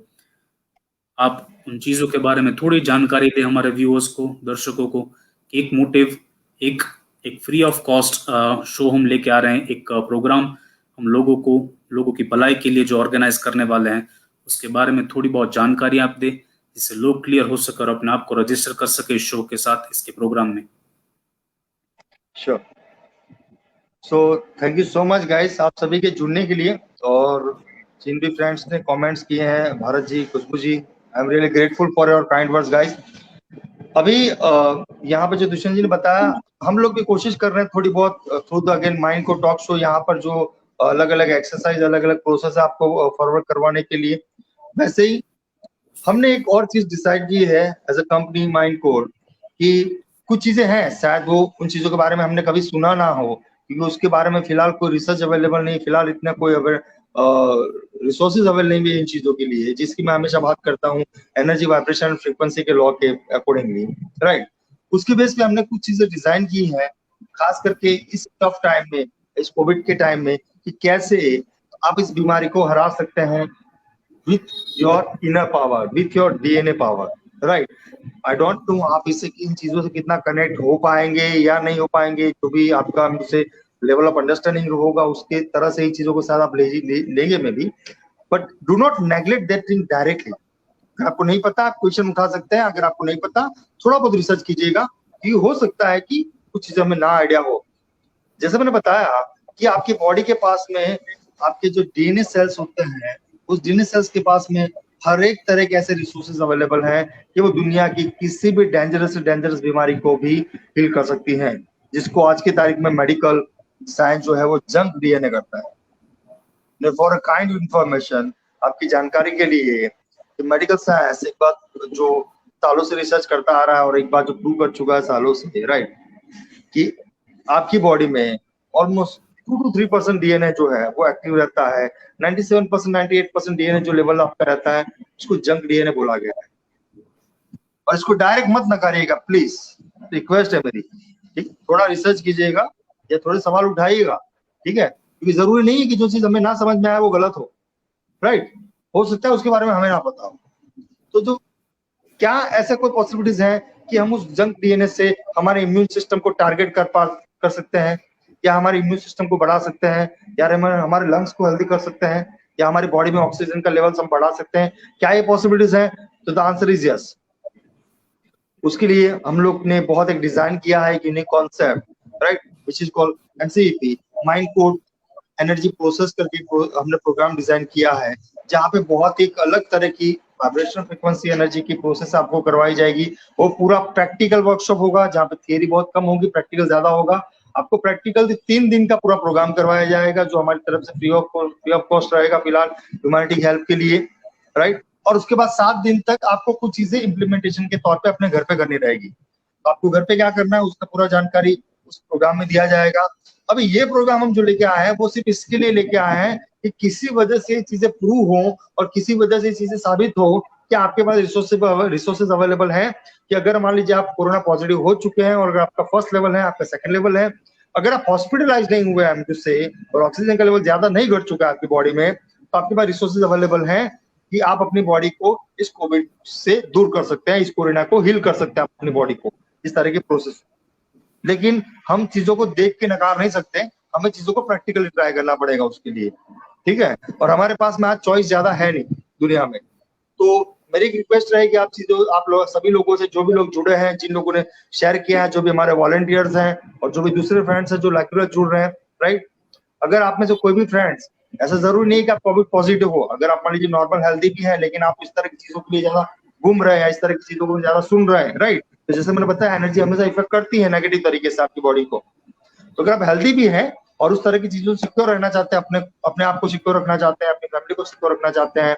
आप उन चीजों के बारे में थोड़ी जानकारी दें हमारे व्यूअर्स को, दर्शकों को। एक मोटिव, एक एक फ्री ऑफ कॉस्ट शो हम लेके आ रहे हैं, एक प्रोग्राम हम लोगों की भलाई के लिए जो ऑर्गेनाइज करने वाले हैं, उसके बारे में थोड़ी बहुत जानकारी आप दें, जिससे लोग क्लियर हो सके और अपने आप को रजिस्टर कर सके इस शो के साथ, इसके प्रोग्राम में। Sure. So thank you so much guys आप सभी के जुड़ने के लिए। और जिन भी फ्रेंड्स ने कमेंट्स किए हैं, Bharat ji, Khushbu ji, I am really grateful for your kind words guys. अभी यहाँ पे जो दुष्यंत जी ने बताया, हम लोग भी कोशिश कर रहे हैं थोड़ी बहुत थ्रू द अगेन माइंड को टॉक शो, यहाँ पर जो अलग अलग एक्सरसाइज, अलग अलग प्रोसेस है आपको फॉरवर्ड करवाने के लिए। वैसे ही हमने एक और चीज डिसाइड की है as a company mind core, कि कुछ चीजें हैं शायद वो उन चीजों के बारे में हमने कभी सुना ना हो, क्योंकि उसके बारे में फिलहाल कोई रिसर्च अवेलेबल नहीं, फिलहाल इतना कोई अगर रिसोर्सेज अवेलेबल नहीं है इन चीजों के लिए, जिसकी मैं हमेशा बात करता हूँ एनर्जी वाइब्रेशन फ्रीक्वेंसी के लॉ के अकॉर्डिंगली, राइट। उसके बेस पे हमने कुछ चीजें डिजाइन की है, खास करके इस टफ टाइम में, इस कोविड के टाइम में, कि कैसे आप इस बीमारी को हरा सकते हैं with your inner power, with your DNA power, right? I don't know आप इससे इन चीजों से कितना कनेक्ट हो पाएंगे या नहीं हो पाएंगे, जो भी आपका मुझसे लेवल ऑफ अंडरस्टैंडिंग होगा उसके तरह से ही चीजों को शायद आप लेंगे में भी, but do not neglect that thing directly. अगर आपको नहीं पता आप क्वेश्चन उठा सकते हैं, अगर आपको नहीं पता थोड़ा बहुत रिसर्च कीजिएगा, कि हो सकता है कि कुछ चीजें हमें ना आइडिया हो। जैसे मैंने बताया कि आपकी बॉडी के पास में आपके जो डीएनए सेल्स होते हैं, उस डीएनए सेल्स के पास में हर एक तरह के ऐसे रिसोर्सेज अवेलेबल हैं कि वो दुनिया की किसी भी डेंजरस से डेंजरस बीमारी को भी हील कर सकती हैं, जिसको आज की तारीख में मेडिकल साइंस जो है वो जंक डीएनए करता है। फॉर अ काइंड इंफॉर्मेशन, आपकी जानकारी के लिए, मेडिकल साइंस एक बात जो सालों से रिसर्च करता आ रहा है और एक बात जो प्रूव कर चुका है सालों से, राइट, कि आपकी बॉडी में ऑलमोस्ट 2 to 3% डीएनए जो है वो एक्टिव रहता है। 97% 98% डीएनए जो लेवल आपका रहता है उसको जंक डीएनए बोला गया है। और इसको डायरेक्ट मत नकारिएगा प्लीज, रिक्वेस्ट है मेरी, ठीक, थोड़ा रिसर्च कीजिएगा या थोड़े सवाल उठाइएगा, ठीक है, क्योंकि जरूरी नहीं है कि जो चीज हमें ना समझ में आए वो गलत हो, राइट, हो सकता है उसके बारे में हमें ना पता हो। तो जो क्या ऐसे कोई पॉसिबिलिटीज हैं कि हम उस जंक डीएनए से हमारे इम्यून सिस्टम को टारगेट कर सकते हैं, या हमारे इम्यून सिस्टम को बढ़ा सकते हैं, या हमारे लंग्स को हेल्दी कर सकते हैं, या हमारी बॉडी में ऑक्सीजन का लेवल्स हम बढ़ा सकते हैं, क्या ये पॉसिबिलिटीज हैं? तो द आंसर इज यस। उसके लिए हम लोग ने बहुत एक डिजाइन किया है, unique concept, right, which is called MCEP, mind code energy process करके हमने प्रोग्राम डिजाइन किया है, जहाँ पे बहुत एक अलग तरह की वाइब्रेशनल फ्रीक्वेंसी एनर्जी की प्रोसेस आपको करवाई जाएगी। वो पूरा प्रैक्टिकल वर्कशॉप होगा, जहाँ पे थियरी बहुत कम होगी, प्रैक्टिकल ज्यादा होगा। आपको प्रैक्टिकल 3 दिन का पूरा प्रोग्राम करवाया जाएगा, जो हमारी तरफ से फ्री ऑफ कॉस्ट रहेगा फिलहाल ह्यूमैनिटी हेल्प के लिए, राइट। और उसके बाद 7 दिन तक आपको कुछ चीजें इम्प्लीमेंटेशन के तौर पे अपने घर पे करनी रहेगी। तो आपको घर पे क्या करना है उसका पूरा जानकारी उस प्रोग्राम में दिया जाएगा। अभी ये प्रोग्राम हम जो लेके आए हैं वो सिर्फ इसके लिए लेके आए हैं कि किसी वजह से चीजें प्रूव हो और किसी वजह से चीजें साबित हो कि आपके पास रिसोर्सेज अवेलेबल है, कि अगर मान लीजिए आप कोरोना पॉजिटिव हो चुके हैं और अगर आपका फर्स्ट लेवल है, आपका सेकंड लेवल है, अगर आप हॉस्पिटलाइज नहीं हुए हैं जिससे और ऑक्सीजन का लेवल ज्यादा नहीं घट चुका है आपकी बॉडी में, तो आपके पास रिसोर्सेज अवेलेबल है कि आप अपनी बॉडी को इस कोविड से दूर कर सकते हैं, इस कोरोना को हील कर सकते हैं अपनी बॉडी को, इस तरह के प्रोसेस। लेकिन हम चीजों को देख के नकार नहीं सकते, हमें चीजों को प्रैक्टिकली ट्राई करना पड़ेगा उसके लिए, ठीक है। और हमारे पास में आज चॉइस ज्यादा है नहीं दुनिया में, तो मेरी रिक्वेस्ट रहेगी आप लोग सभी लोगों से, जो भी लोग जुड़े हैं, जिन लोगों ने शेयर किया है, जो भी हमारे वॉलंटियर्स हैं और जो भी दूसरे फ्रेंड्स हैं जो रेगुलर जुड़ रहे हैं, राइट। अगर आप में से कोई भी फ्रेंड्स, ऐसा जरूरी नहीं कि आप कोविड पॉजिटिव हो, अगर आप मान लीजिए नॉर्मल हेल्दी भी है लेकिन आप इस तरह की चीजों के लिए ज्यादा घूम रहे हैं, इस तरह की चीजों को ज्यादा सुन रहे हैं, राइट, तो जैसे मैंने बताया एनर्जी हमेशा इफेक्ट करती है नेगेटिव तरीके से आपकी बॉडी को। तो अगर आप हेल्दी भी हैं और उस तरह की चीजों से सिक्योर रहना चाहते हैं, अपने आप को सिक्योर रखना चाहते हैं, अपनी फैमिली को सिक्योर रखना चाहते हैं,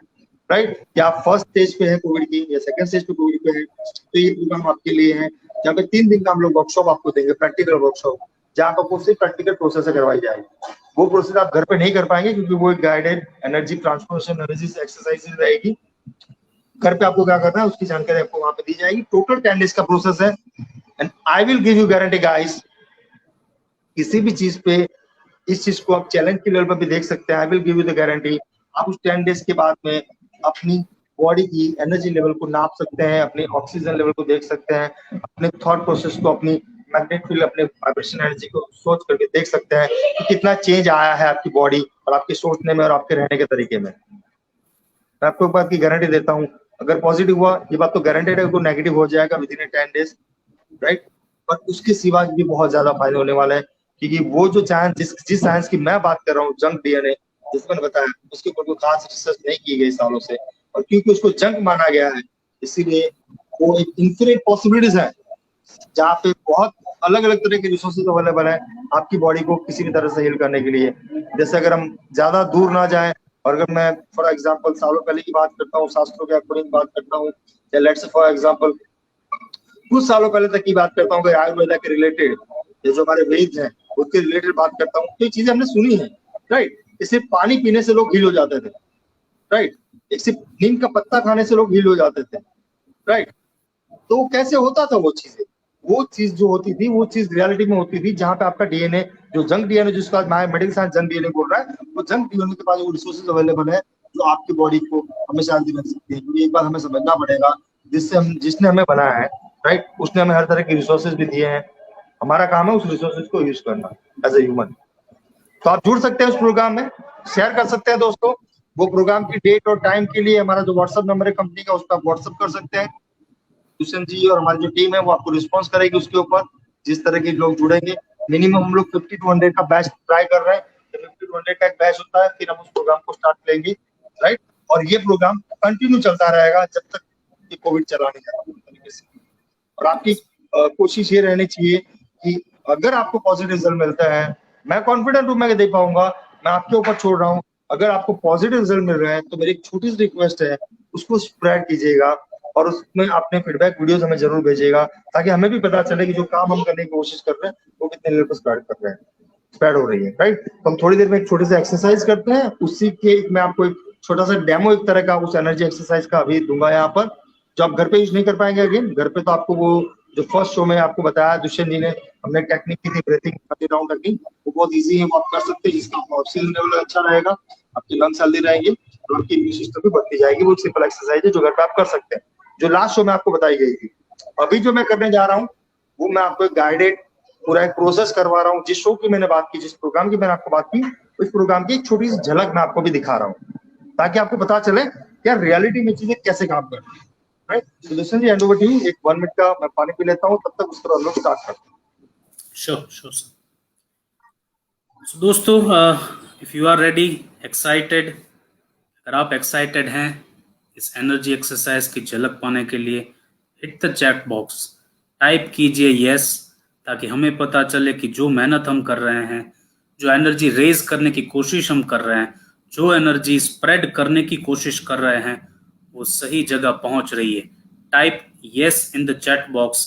राइट, या आप फर्स्ट स्टेज पे है कोविड की या सेकंड स्टेज पे कोविड पे है, तो ये प्रोग्राम आपके लिए है, जहाँ पे 3 दिन का हम लोग वर्कशॉप आपको देंगे, प्रैक्टिकल वर्कशॉप, जहाँ आपको सिर्फ प्रैक्टिकल प्रोसेस से करवाई जाएगी। वो प्रोसेस आप घर पे नहीं कर पाएंगे क्योंकि वो एक guided energy transformation energy exercise रहेगी। घर पे आपको क्या करना है उसकी जानकारी आपको वहां पे दी जाएगी। टोटल 10 डेज का प्रोसेस है and I will give you guarantee guys, किसी भी चीज पे इस चीज को आप चैलेंज के लेवल पर भी देख सकते हैं। I will give you the guarantee, आप उस 10 डेज के बाद में अपनी बॉडी की एनर्जी लेवल को नाप सकते हैं, अपने ऑक्सीजन लेवल को देख सकते हैं, अपने थॉट प्रोसेस को, अपनी मैग्नेटिक फील्ड, अपने वाइब्रेशन एनर्जी को सोच करके देख सकते हैं कि कितना चेंज आया है आपकी बॉडी और आपके सोचने में और आपके रहने के तरीके में। मैं आपको एक बात की गारंटी देता हूँ, अगर पॉजिटिव हुआ ये बात तो गारंटेड है, वो नेगेटिव हो जाएगा विद इन 10 डेज, राइट। पर उसके सिवा भी बहुत ज्यादा फायदे होने वाले हैं, क्योंकि वो जो जिस साइंस की मैं बात कर रहा हूँ, जंक डीएनए, जिसमें मैंने बताया उसके ऊपर कोई खास रिसर्च नहीं की गई सालों से, और क्योंकि उसको जंक माना गया है इसीलिए वो एक इन्फिनिट पॉसिबिलिटीज है, जहाँ पे बहुत अलग अलग तरह के रिसोर्सेज अवेलेबल है आपकी बॉडी को किसी भी तरह से हील करने के लिए। जैसे अगर हम ज्यादा दूर ना जाए, और अगर मैं फॉर एग्जांपल सालों पहले की बात करता हूँ, शास्त्रों के अकॉर्डिंग बात करता हूँ, या लेट्स से फॉर एग्जांपल कुछ सालों पहले तक की बात करता हूँ, आयुर्वेदा के रिलेटेड जो हमारे वेद हैं उसके रिलेटेड बात करता हूँ, तो ये चीजें हमने सुनी है, राइट। सिर्फ पानी पीने से लोग हील हो जाते थे, राइट, एक सिर्फ नीम का पत्ता खाने से लोग हील हो जाते थे, राइट। तो कैसे होता था वो चीजें, वो चीज जो होती थी वो चीज रियलिटी में होती थी, जहाँ पे आपका डीएनए जो जंक डीएनए जिसको आज मेडिकल साइंस जंक डीएनए बोल रहा है, वो जंक डीएनए के पास वो रिसोर्सेज अवेलेबल है जो आपकी बॉडी को हमेशा हेल्दी रख सकती है। एक बार हमें समझना पड़ेगा, जिसने हमें बनाया है, राइट, उसने हमें हर तरह के रिसोर्सेज भी दिए हैं, हमारा काम है उस रिसोर्सेज को यूज करना एज ए ह्यूमन। तो आप जुड़ सकते हैं उस प्रोग्राम में, शेयर कर सकते हैं दोस्तों। वो प्रोग्राम की डेट और टाइम के लिए हमारा जो व्हाट्सएप नंबर है कंपनी का, उस पर आप व्हाट्सएप कर सकते हैं। दुष्यंत जी और हमारी जो टीम है वो आपको रिस्पॉन्स करेगी उसके ऊपर, जिस तरह के लोग जुड़ेंगे। मिनिमम हम लोग 50 to 100 का बैच ट्राई कर रहे हैं, 50 to 100 का एक बैच होता है, फिर हम उस प्रोग्राम को स्टार्ट लेंगे, राइट। और ये प्रोग्राम कंटिन्यू चलता रहेगा जब तक ये कोविड चला नहीं जाता तरीके से। और आपकी कोशिश ये रहनी चाहिए कि अगर आपको पॉजिटिव रिजल्ट मिलता है, मैं कॉन्फिडेंट हूँ मैं दे पाऊंगा, मैं आपके ऊपर छोड़ रहा हूँ, अगर आपको पॉजिटिव रिजल्ट मिल रहे हैं तो मेरी एक छोटी सी रिक्वेस्ट है, उसको स्प्रेड कीजिएगा और उसमें अपने फीडबैक वीडियोस हमें जरूर भेजिएगा, ताकि हमें भी पता चले कि जो काम हम करने की कोशिश कर रहे हैं वो कितने लेवल पर स्प्रेड हो रही है, राइट। तो हम थोड़ी देर में एक छोटी सी एक्सरसाइज करते हैं, उसी के मैं आपको एक छोटा सा डेमो एक तरह का उस एनर्जी एक्सरसाइज का अभी दूंगा यहाँ पर, जो आप घर पे यूज नहीं कर पाएंगे। अगेन घर पे तो आपको वो जो फर्स्ट शो में आपको बताया दुष्यंत जी ने, हमने टेक्निक की थी ब्रीथिंग 30 राउंड करनी, वो बहुत इजी है, वो आप कर सकते हैं, जिसका आपका ऑक्सीजन लेवल अच्छा रहेगा, आपकी लंग्स हेल्दी रहेंगे और आपकी इम्यून सिस्टम भी बढ़ती जाएगी। वो सिंपल एक्सरसाइज है जो घर पे आप कर सकते हैं, जो लास्ट शो में आपको बताई गई थी। अभी जो मैं करने जा रहा हूँ वो मैं आपको गाइडेड पूरा एक प्रोसेस करवा रहा हूँ। जिस शो की मैंने बात की, जिस प्रोग्राम की मैंने आपको बात की, उस प्रोग्राम की एक छोटी सी झलक मैं आपको भी दिखा रहा हूँ, ताकि आपको पता चले क्या रियलिटी में चीजें कैसे काम करती है। Right, so listen ji, hand over to you. एक 1 मिनट का मैं पानी पी लेता हूँ, तब तक उसका हम लोग स्टार्ट करते हैं। Sure sure sir. सो दोस्तों, if you are ready, excited, अगर आप एक्साइटेड हैं इस एनर्जी एक्सरसाइज की झलक पाने के लिए, hit the chat box, type कीजिए यस, ताकि हमें पता चले कि जो मेहनत हम कर रहे हैं, जो एनर्जी रेज करने की कोशिश हम कर रहे हैं, जो एनर्जी स्प्रेड करने की कोशिश कर रहे हैं, वो सही जगह पहुंच रही है। Type yes in the chat box,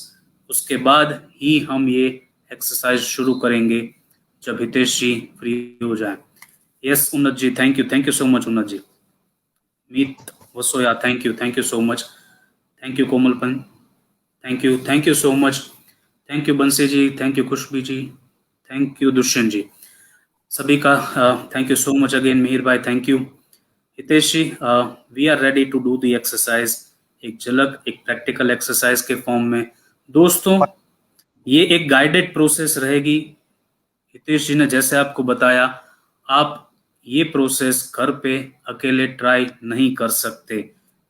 उसके बाद ही हम ये एक्सरसाइज शुरू करेंगे जब हितेश जी फ्री हो जाए। Yes Unnat ji, thank you so much Unnat ji. Meet Vasoya, thank you so much. Thank you Komalpan, thank you so much. Thank you Bansi ji, thank you Khushbi ji, thank you Dushyant ji, सभी का thank you so much again. Mihir भाई thank you. Hitesh ji, we are ready to do the exercise. एक झलक, एक practical exercise के form में। दोस्तों, ये एक गाइडेड प्रोसेस रहेगी। हितेश जी ने जैसे आपको बताया, आप ये प्रोसेस घर पे अकेले ट्राई नहीं कर सकते,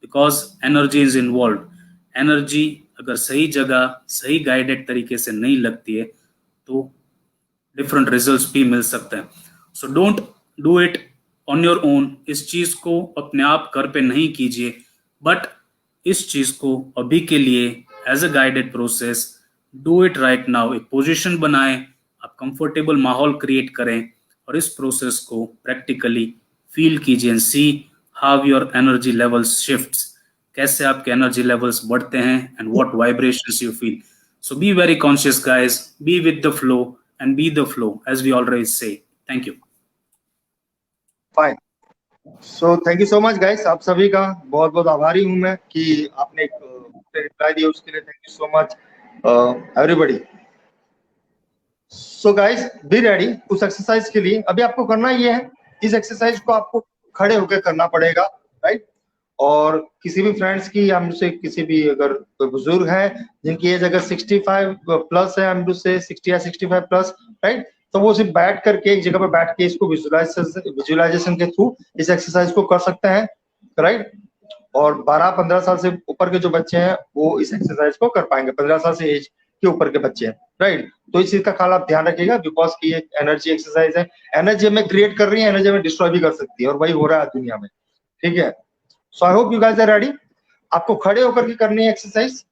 because energy is involve. Energy अगर सही जगह, सही गाइडेड तरीके से नहीं लगती है तो डिफरेंट रिजल्ट्स भी मिल सकते हैं। So don't do it on your own. इस चीज को अपने आप घर पे नहीं कीजिए, बट इस चीज को अभी के लिए as a guided process do it right now. एक पोजीशन बनाएं, आप कंफर्टेबल माहौल क्रिएट करें और इस प्रोसेस को प्रैक्टिकली फील कीजिए and see how your energy levels shifts, कैसे आपके एनर्जी लेवल्स बढ़ते हैं and what vibrations you feel. So be very conscious, guys. Be with the flow and be the flow, as we always say. Thank you. Fine, so thank you so much guys. आप सभी का बहुत बहुत आभारी हूं मैं कि आपने रिप्लाई दिया, उसके लिए thank you so much everybody. So guys, be ready उस एक्सरसाइज के लिए। अभी आपको करना ये है, इस एक्सरसाइज को आपको खड़े होकर करना पड़ेगा, राइट। और किसी भी फ्रेंड्स की, या मुझसे किसी भी अगर कोई बुजुर्ग है जिनकी एज अगर 65 प्लस है, हम से 60 या 65 प्लस, राइट, तो वो सिर्फ बैठ करके एक जगह पर बैठ के इसको विजुअलाइजेशन के थ्रू इस एक्सरसाइज को कर सकते हैं, राइट। और 12-15 साल से ऊपर के जो बच्चे हैं वो इस एक्सरसाइज को कर पाएंगे, 15 साल से एज के ऊपर के बच्चे हैं, राइट। तो इस चीज का ख्याल आप ध्यान रखिएगा, बिकॉज की एक एनर्जी एक्सरसाइज है। एनर्जी हमें क्रिएट कर रही है, एनर्जी हमें डिस्ट्रॉय भी कर सकती है, और वही हो रहा है दुनिया में, ठीक है। So I hope you guys are ready. आपको खड़े होकर के करनी है एक्सरसाइज।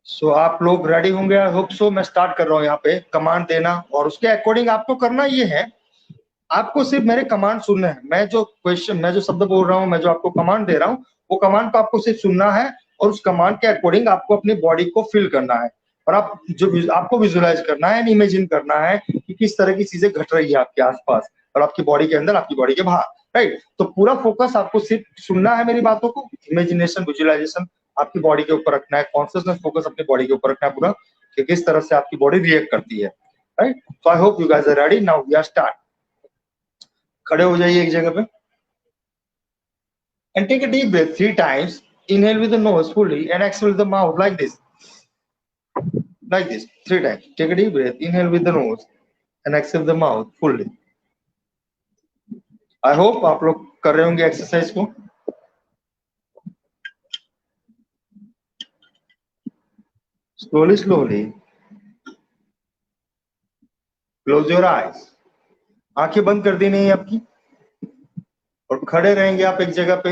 सो आप लोग रेडी होंगे, आई होप सो। मैं स्टार्ट कर रहा हूँ यहाँ पे कमांड देना, और उसके अकॉर्डिंग आपको करना ये है, आपको सिर्फ मेरे कमांड सुनने हैं। मैं जो शब्द बोल रहा हूँ, मैं जो आपको कमांड दे रहा हूँ, वो कमांड को आपको सिर्फ सुनना है, और उस कमांड के अकॉर्डिंग आपको अपनी बॉडी को फील करना है, और आपको विजुअलाइज करना है, इमेजिन करना है कि किस तरह की चीजें घट रही है आपके आसपास और आपकी बॉडी के अंदर, आपकी बॉडी के बाहर, राइट। तो पूरा फोकस आपको सिर्फ सुनना है मेरी बातों को, इमेजिनेशन, विजुअलाइजेशन आपकी बॉडी के ऊपर रखना है, कॉन्शियसनेस फोकस अपनी बॉडी के ऊपर रखना है पूरा, कि किस तरह से आपकी बॉडी रिएक्ट करती है, right. So I hope you guys are ready. Now we are start. खड़े हो जाइए एक जगह पे and take a deep breath 3 times. Inhale with the nose fully and exhale with the mouth like this 3 times. Take a deep breath, inhale with the nose and exhale with the mouth fully. I hope आप लोग कर रहे होंगे exercise को। slowly close your eyes. आंखें बंद कर दी नहीं आपकी, और खड़े रहेंगे आप एक जगह पे।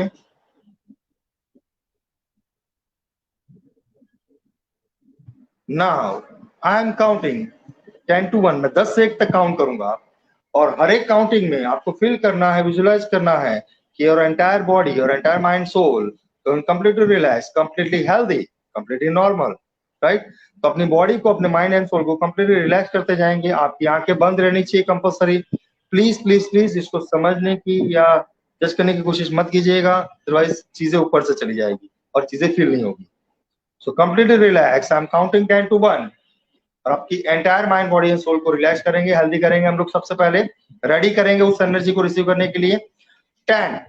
Now I am counting 10 to 1। मैं 10 से 1 तक काउंट करूंगा, और हर एक काउंटिंग में आपको फील करना है, विजुअलाइज करना है कि your entire body, your entire mind, soul completely relax, completely healthy, completely normal, right. तो अपनी बॉडी को, अपने माइंड एंड सोल को कंप्लीटली रिलैक्स करते जाएंगे। आपकी आंखें बंद रहनी चाहिए कंपल्सरी। प्लीज प्लीज प्लीज इसको समझने की या जज करने की कोशिश मत कीजिएगा, अदरवाइज चीजें ऊपर से चली जाएगी और चीजें फील नहीं होगी। So completely relax, I am counting 10 to 1 और आपकी entire mind body and soul को रिलैक्स करेंगे, हेल्दी करेंगे। हम लोग सबसे पहले रेडी करेंगे उस एनर्जी को रिसीव करने के लिए। 10,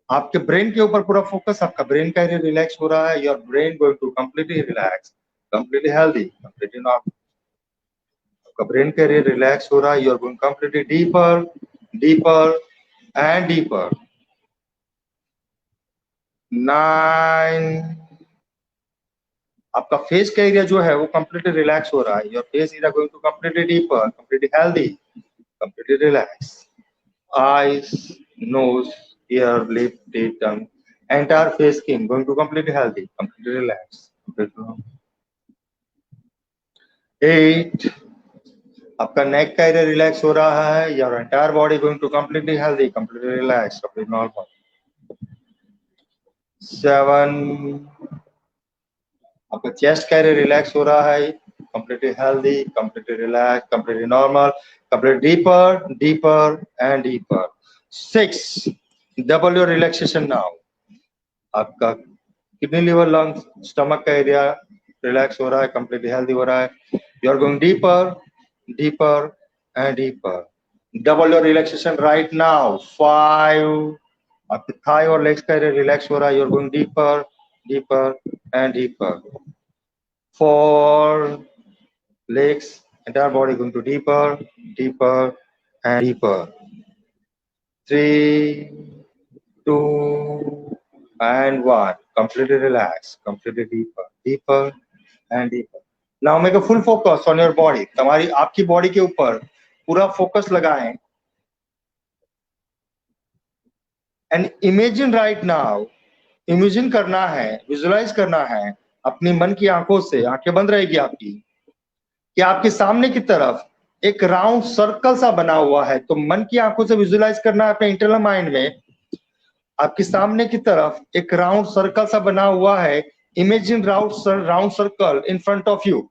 आपके ब्रेन के ऊपर पूरा फोकस, आपका ब्रेन का एरिया रिलैक्स हो रहा है, your brain going to completely relax, completely healthy, completely normal. आपका ब्रेन का एरिया रिलैक्स हो रहा है, you are going completely deeper, deeper and deeper. 9, आपका फेस का एरिया जो है वो कंप्लीटली रिलैक्स हो रहा है, your face area going to completely deeper, completely healthy, completely relaxed. Eyes, nose, ear, lip, teeth, tongue, entire face skin going to completely healthy, completely relaxed. Completely. 8, आपका नेक का area relax हो रहा है, your entire body going to completely healthy, completely relaxed, completely normal. 7, आपका chest का area relax हो रहा है, completely healthy, completely relaxed, completely normal, completely deeper, deeper and deeper. 6, double your relaxation now. आपका kidney, liver, lungs, stomach का area relax हो रहा है, कंप्लीटली हेल्दी हो रहा है, you are going deeper, deeper and deeper. Double your relaxation right now. 5, आपके Thai और लेग्स का एरिया रिलैक्स हो रहा है, you are going deeper, deeper and deeper. 4, legs, entire body going to deeper, deeper and deeper. 3, 2 and 1, completely relax, completely deeper, deeper and deeper. Now make a full focus on your body. तुम्हारी आपकी body के ऊपर पूरा focus लगाएं and imagine right now, imagine करना है, visualise करना है अपनी मन की आंखों से, आंखें बंद रहेगी आपकी, कि आपके सामने की तरफ एक राउंड सर्कल सा बना हुआ है। तो मन की आंखों से विजुलाइज करना है अपने इंटरनल माइंड में, आपके सामने की तरफ एक राउंड सर्कल सा बना हुआ है। Imagine round circle in front of you.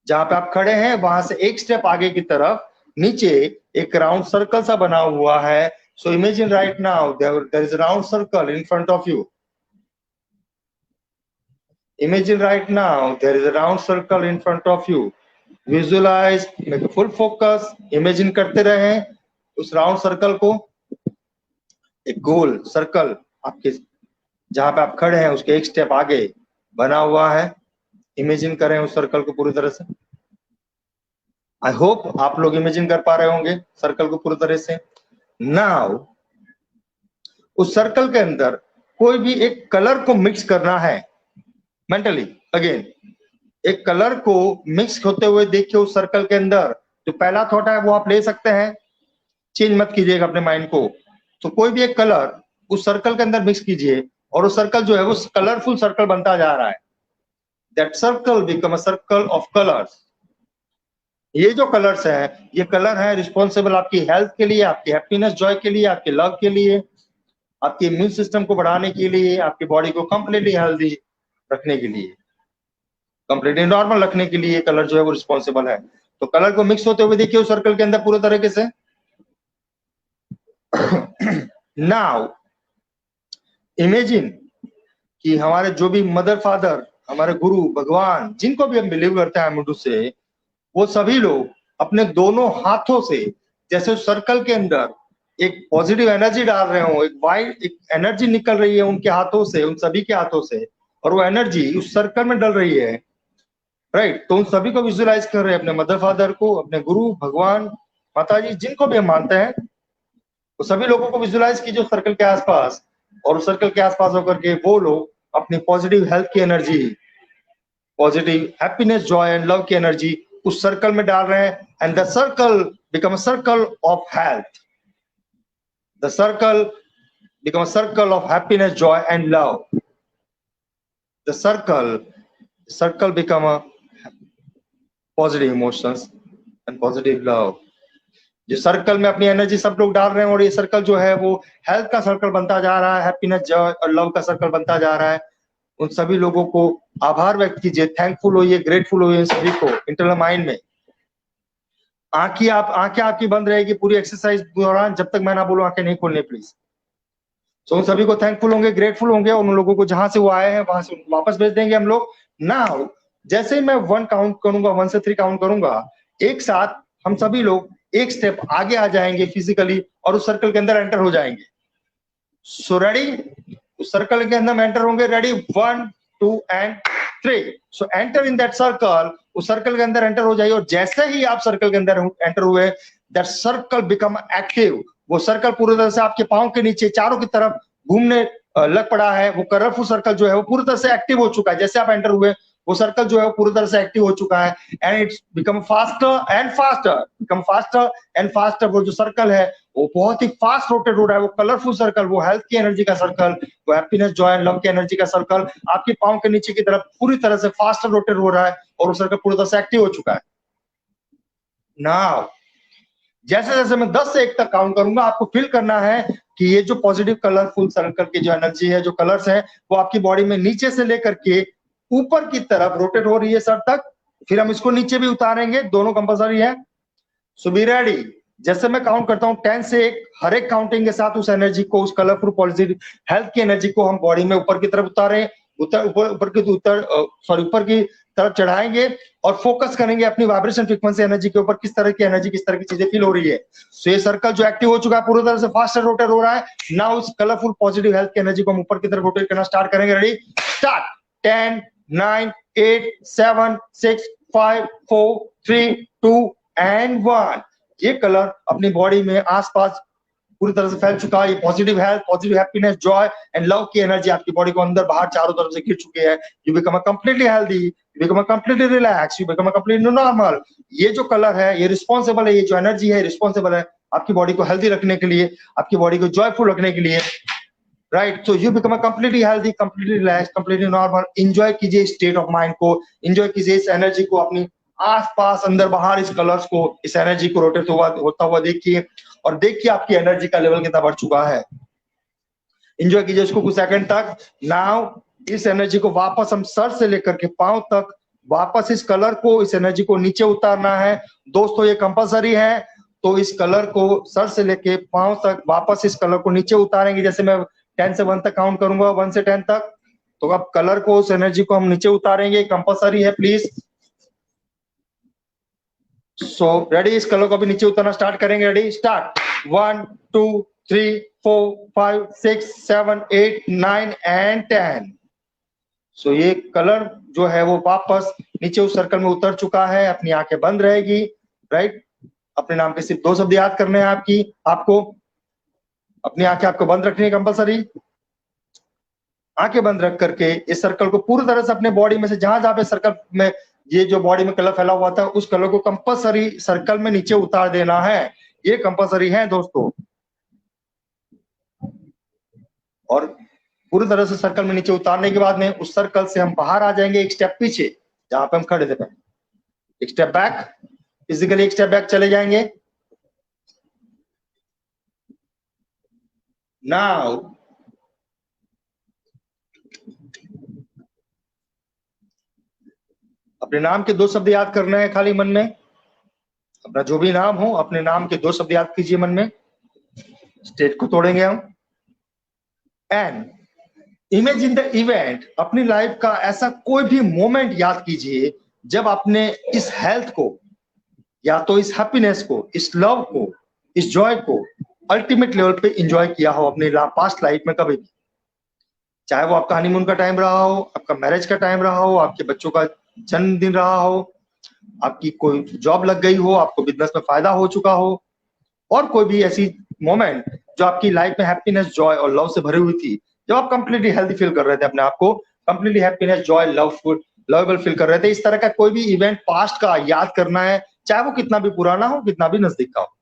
जहां पे आप खड़े हैं वहां से एक स्टेप आगे की तरफ नीचे एक राउंड सर्कल सा बना हुआ है। So imagine right now there is a round circle in front of you. Imagine right now there is a round circle in front of you. Visualize, make a full focus, imagine करते रहें उस round circle को। एक गोल circle आपके जहां पे आप खड़े हैं उसके एक स्टेप आगे बना हुआ है। इमेजिन करें उस सर्कल को पूरी तरह से। आई होप आप लोग इमेजिन कर पा रहे होंगे सर्कल को पूरी तरह से। नाउ उस सर्कल के अंदर कोई भी एक कलर को मिक्स करना है मेंटली। अगेन एक कलर को मिक्स होते हुए देखिए उस सर्कल के अंदर। जो पहला थॉट है वो आप ले सकते हैं, चेंज मत कीजिएगा अपने माइंड को। तो कोई भी एक कलर उस सर्कल के अंदर मिक्स कीजिए और वो सर्कल जो है वो कलरफुल सर्कल बनता जा रहा है। That circle become a circle of colours. ये जो कलर्स है ये कलर है रिस्पॉन्सिबल आपकी हेल्थ के लिए, आपकी हैप्पीनेस, जॉय के लिए, आपके लव के लिए, आपके इम्यून सिस्टम को बढ़ाने के लिए, आपकी बॉडी को कंप्लीटली हेल्दी रखने के लिए, कंप्लीटली नॉर्मल रखने के लिए कलर जो है वो रिस्पॉन्सिबल है। तो कलर को मिक्स होते हुए देखिए उस सर्कल के अंदर पूरे तरीके से। नाउ इमेजिन कि हमारे जो भी मदर फादर, हमारे गुरु, भगवान, जिनको भी हम बिलीव करते हैं मुझ से, वो सभी लोग अपने दोनों हाथों से जैसे उस सर्कल के अंदर एक पॉजिटिव एनर्जी डाल रहे हो, एक वाइट एक एनर्जी निकल रही है उनके हाथों से, उन सभी के हाथों से, और वो एनर्जी उस सर्कल में डल रही है। राइट, तो उन सभी को विजुलाइज कर रहे हैं, अपने मदर फादर को, अपने गुरु, भगवान, माता जी, जिनको भी हम मानते हैं, तो सभी लोगों को विजुलाइज कीजिए उस सर्कल के आसपास। और उस सर्कल के आसपास होकर के वो लोग अपनी पॉजिटिव हेल्थ की energy, positive happiness, Joy and love की एनर्जी उस सर्कल में डाल रहे हैं। And the circle become a circle of health, the circle become a circle of happiness, Joy and love, the circle become a positive emotions and positive love. जो circle में अपनी energy सब लोग डाल रहे हैं और ये सर्कल जो है वो हेल्थ का सर्कल बनता जा रहा है, हैप्पीनेस, जॉय और लव का सर्कल बनता जा रहा है। उन सभी लोगों को आभार व्यक्त कीजिए, थैंकफुल होइए, ग्रेटफुल होइए, सभी को इंटरनल माइंड में। आंखें आपकी बंद रहेगी पूरी एक्सरसाइज दौरान, जब तक मैं ना बोलूं आंखें नहीं खोलनी प्लीज। तो उन सभी को थैंकफुल होंगे, ग्रेटफुल होंगे, और उन लोगों को जहां से वो आए हैं वहां से वापस भेज देंगे हम लोग। नाउ जैसे ही मैं 1 काउंट करूंगा, 1 से 3 काउंट करूंगा, एक साथ हम सभी लोग एक स्टेप आगे आ जाएंगे फिजिकली और उस सर्कल के अंदर एंटर हो जाएंगे। सो रेडी, उस सर्कल के अंदर एंटर होंगे। Ready, 1 2 and 3। So enter in that circle, उस सर्कल के अंदर एंटर हो जाइए, और जैसे ही आप सर्कल के अंदर एंटर हुए, दैट सर्कल बिकम एक्टिव। वो सर्कल पूरी तरह से आपके पांव के नीचे चारों की तरफ घूमने लग पड़ा है। वो कलरफुल सर्कल जो है वो पूरी तरह से एक्टिव हो चुका है। जैसे आप एंटर हुए वो सर्कल जो है वो पूरी तरह से एक्टिव हो चुका है, and it's become faster and faster, become faster and faster. वो जो सर्कल है वो बहुत ही फास्ट रोटेट हो रहा है। वो कलरफुल सर्कल, वो हेल्थ की एनर्जी का सर्कल, वो हैप्पीनेस, जॉय एंड लव की एनर्जी का सर्कल आपके पांव के नीचे की तरफ पूरी तरह से फास्टर रोटेट हो रहा है, और वो सर्कल पूरी तरह से एक्टिव हो चुका है। नाउ जैसे जैसे मैं 10 से 1 तक काउंट करूंगा, आपको फील करना है कि ये जो पॉजिटिव कलरफुल सर्कल की जो एनर्जी है, जो कलर्स है, वो आपकी बॉडी में नीचे से लेकर के ऊपर की तरफ रोटेट हो रही है सर तक। फिर हम इसको नीचे भी उतारेंगे, दोनों कंपलसरी है। सो बी रेडी। जैसे मैं काउंट करता हूं 10 से 1, हर एक काउंटिंग के साथ उस एनर्जी को, उस कलरफुल पॉजिटिव हेल्थ की एनर्जी को हम बॉडी में ऊपर की तरफ उतारें, ऊपर की तरफ चढ़ाएंगे, और फोकस करेंगे अपनी वाइब्रेशन फ्रीक्वेंसी एनर्जी के ऊपर, किस तरह की एनर्जी, किस तरह की चीजें फील हो रही है। सो ये सर्कल जो एक्टिव हो चुका है पूरी तरह से फास्टर रोटेट हो रहा है। नाउ उस कलरफुल पॉजिटिव हेल्थ की एनर्जी को हम ऊपर की तरफ रोटेट करना स्टार्ट करेंगे। Ready, start. 10 9 8 7 6 5 4 3 2 एंड 1। ये कलर अपनी बॉडी में आसपास पूरी तरह से फैल चुका है। ये positive health, positive happiness, Joy and love की एनर्जी आपकी बॉडी को अंदर बाहर चारों तरफ से घिर चुकी है। You become a completely healthy, you become a completely relax, you become a completely normal. ये जो कलर है ये रिस्पॉन्सिबल है, ये जो एनर्जी है रिस्पॉन्सिबल है आपकी बॉडी को हेल्दी रखने के लिए, आपकी बॉडी को जॉयफुल रखने के लिए। Right, so you become a completely healthy, completely relax, completely normal. Enjoy कीजिए स्टेट ऑफ माइंड को, एंजॉय कीजिए इस एनर्जी को, अपनी आसपास अंदर बाहर इस कलर्स को, इस एनर्जी को रोटेट होता हुआ देखिए, और देखिए आपकी एनर्जी का लेवल कितना बढ़ चुका है। एंजॉय कीजिए इसको कुछ सेकंड तक। नाउ इस एनर्जी को वापस हम सर से लेकर के पांव तक, वापस इस कलर को, इस एनर्जी को नीचे उतारना है दोस्तों, ये कंपलसरी है। तो इस कलर को सर से लेके पांव तक वापस इस कलर को नीचे उतारेंगे। जैसे मैं 10 से 1 तक काउंट करूंगा, 1 से 10 तक, तो अब कलर को, उस एनर्जी को हम नीचे उतारेंगे, कंपलसरी है प्लीज। सो रेडी, इस कलर को अभी नीचे उतारना स्टार्ट करेंगे। Ready, start. 1 2 3 4 5 6 7 8 9 एंड 10। सो ये कलर जो है वो वापस नीचे उस सर्कल में उतर चुका है। अपनी आंखें बंद रहेगी। राइट, अपने नाम के सिर्फ 2 शब्द याद करने हैं आपको अपनी आंखें आपको बंद रखनी है कंपलसरी। आंखें बंद रख करके इस सर्कल को पूरी तरह से अपने बॉडी में से, जहां जहां पे सर्कल में ये जो बॉडी में कलर फैला हुआ था, उस कलर को कंपलसरी सर्कल में नीचे उतार देना है। ये कंपलसरी है दोस्तों। और पूरी तरह से सर्कल में नीचे उतारने के बाद में उस सर्कल से हम बाहर आ जाएंगे, एक स्टेप पीछे जहां पे हम खड़े थे, एक स्टेप बैक, फिजिकली एक स्टेप बैक चले जाएंगे। नाउ अपने नाम के 2 शब्द याद करना है खाली मन में। अपना जो भी नाम हो, अपने नाम के 2 शब्द याद कीजिए मन में। स्टेज को तोड़ेंगे हम। एंड इमेजिन द इवेंट, अपनी लाइफ का ऐसा कोई भी मोमेंट याद कीजिए जब आपने इस हेल्थ को, या तो इस हैप्पीनेस को, इस लव को, इस जॉय को अल्टीमेट लेवल पे एंजॉय किया हो अपनी पास्ट लाइफ में कभी भी। चाहे वो आपका हनीमून का टाइम रहा हो, आपका मैरिज का टाइम रहा हो, आपके बच्चों का जन्मदिन रहा हो, आपकी कोई जॉब लग गई हो, आपको बिजनेस में फायदा हो चुका हो, और कोई भी ऐसी मोमेंट जो आपकी लाइफ में हैप्पीनेस, जॉय और लव से भरी हुई थी, जब आप कंप्लीटली हेल्दी फील कर रहे थे, अपने आप को completely happiness, Joy, loveful, lovable feel कर रहे थे। इस तरह का कोई भी इवेंट पास्ट का याद करना है, चाहे वो कितना भी पुराना हो, कितना भी नजदीक का हो।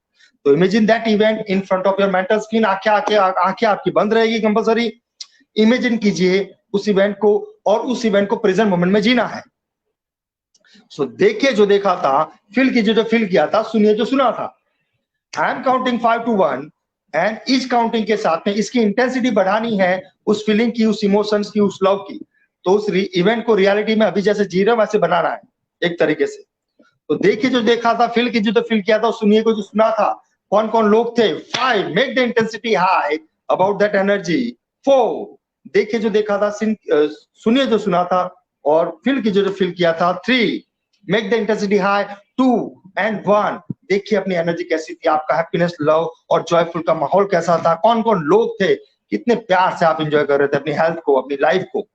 तो imagine that event in front of your mental screen. आंखें आपकी बंद रहेगी कंपलसरी। इमेजिन कीजिए उस इवेंट को, और उस इवेंट को प्रेजेंट मोमेंट में जीना है। सो देखिए जो देखा था, फील कीजिए जो फील किया था, सुनिए जो सुना था। आई एम काउंटिंग 5 to 1, एंड इस काउंटिंग के साथ में इसकी इंटेंसिटी बढ़ानी है, उस फीलिंग की, उस इमोशंस की, उस लव की। तो उस इवेंट को रियलिटी में अभी जैसे जी रहे वैसे बनाना है एक तरीके से। तो देखिए जो देखा था, फील कीजिए तो फील किया था, सुनिए को जो सुना था, कौन कौन लोग थे। 5, make the intensity high about that energy. 4, देखिए जो देखा था, सुनिए जो सुना था, और फील कीजिए जो फील किया था। 3, make the intensity high. 2 and 1, देखिए अपनी एनर्जी कैसी थी, आपका हैप्पीनेस, लव और जॉयफुल का माहौल कैसा था, कौन कौन लोग थे, कितने प्यार से आप एंजॉय कर रहे थे अपनी हेल्थ को, अपनी लाइफ को।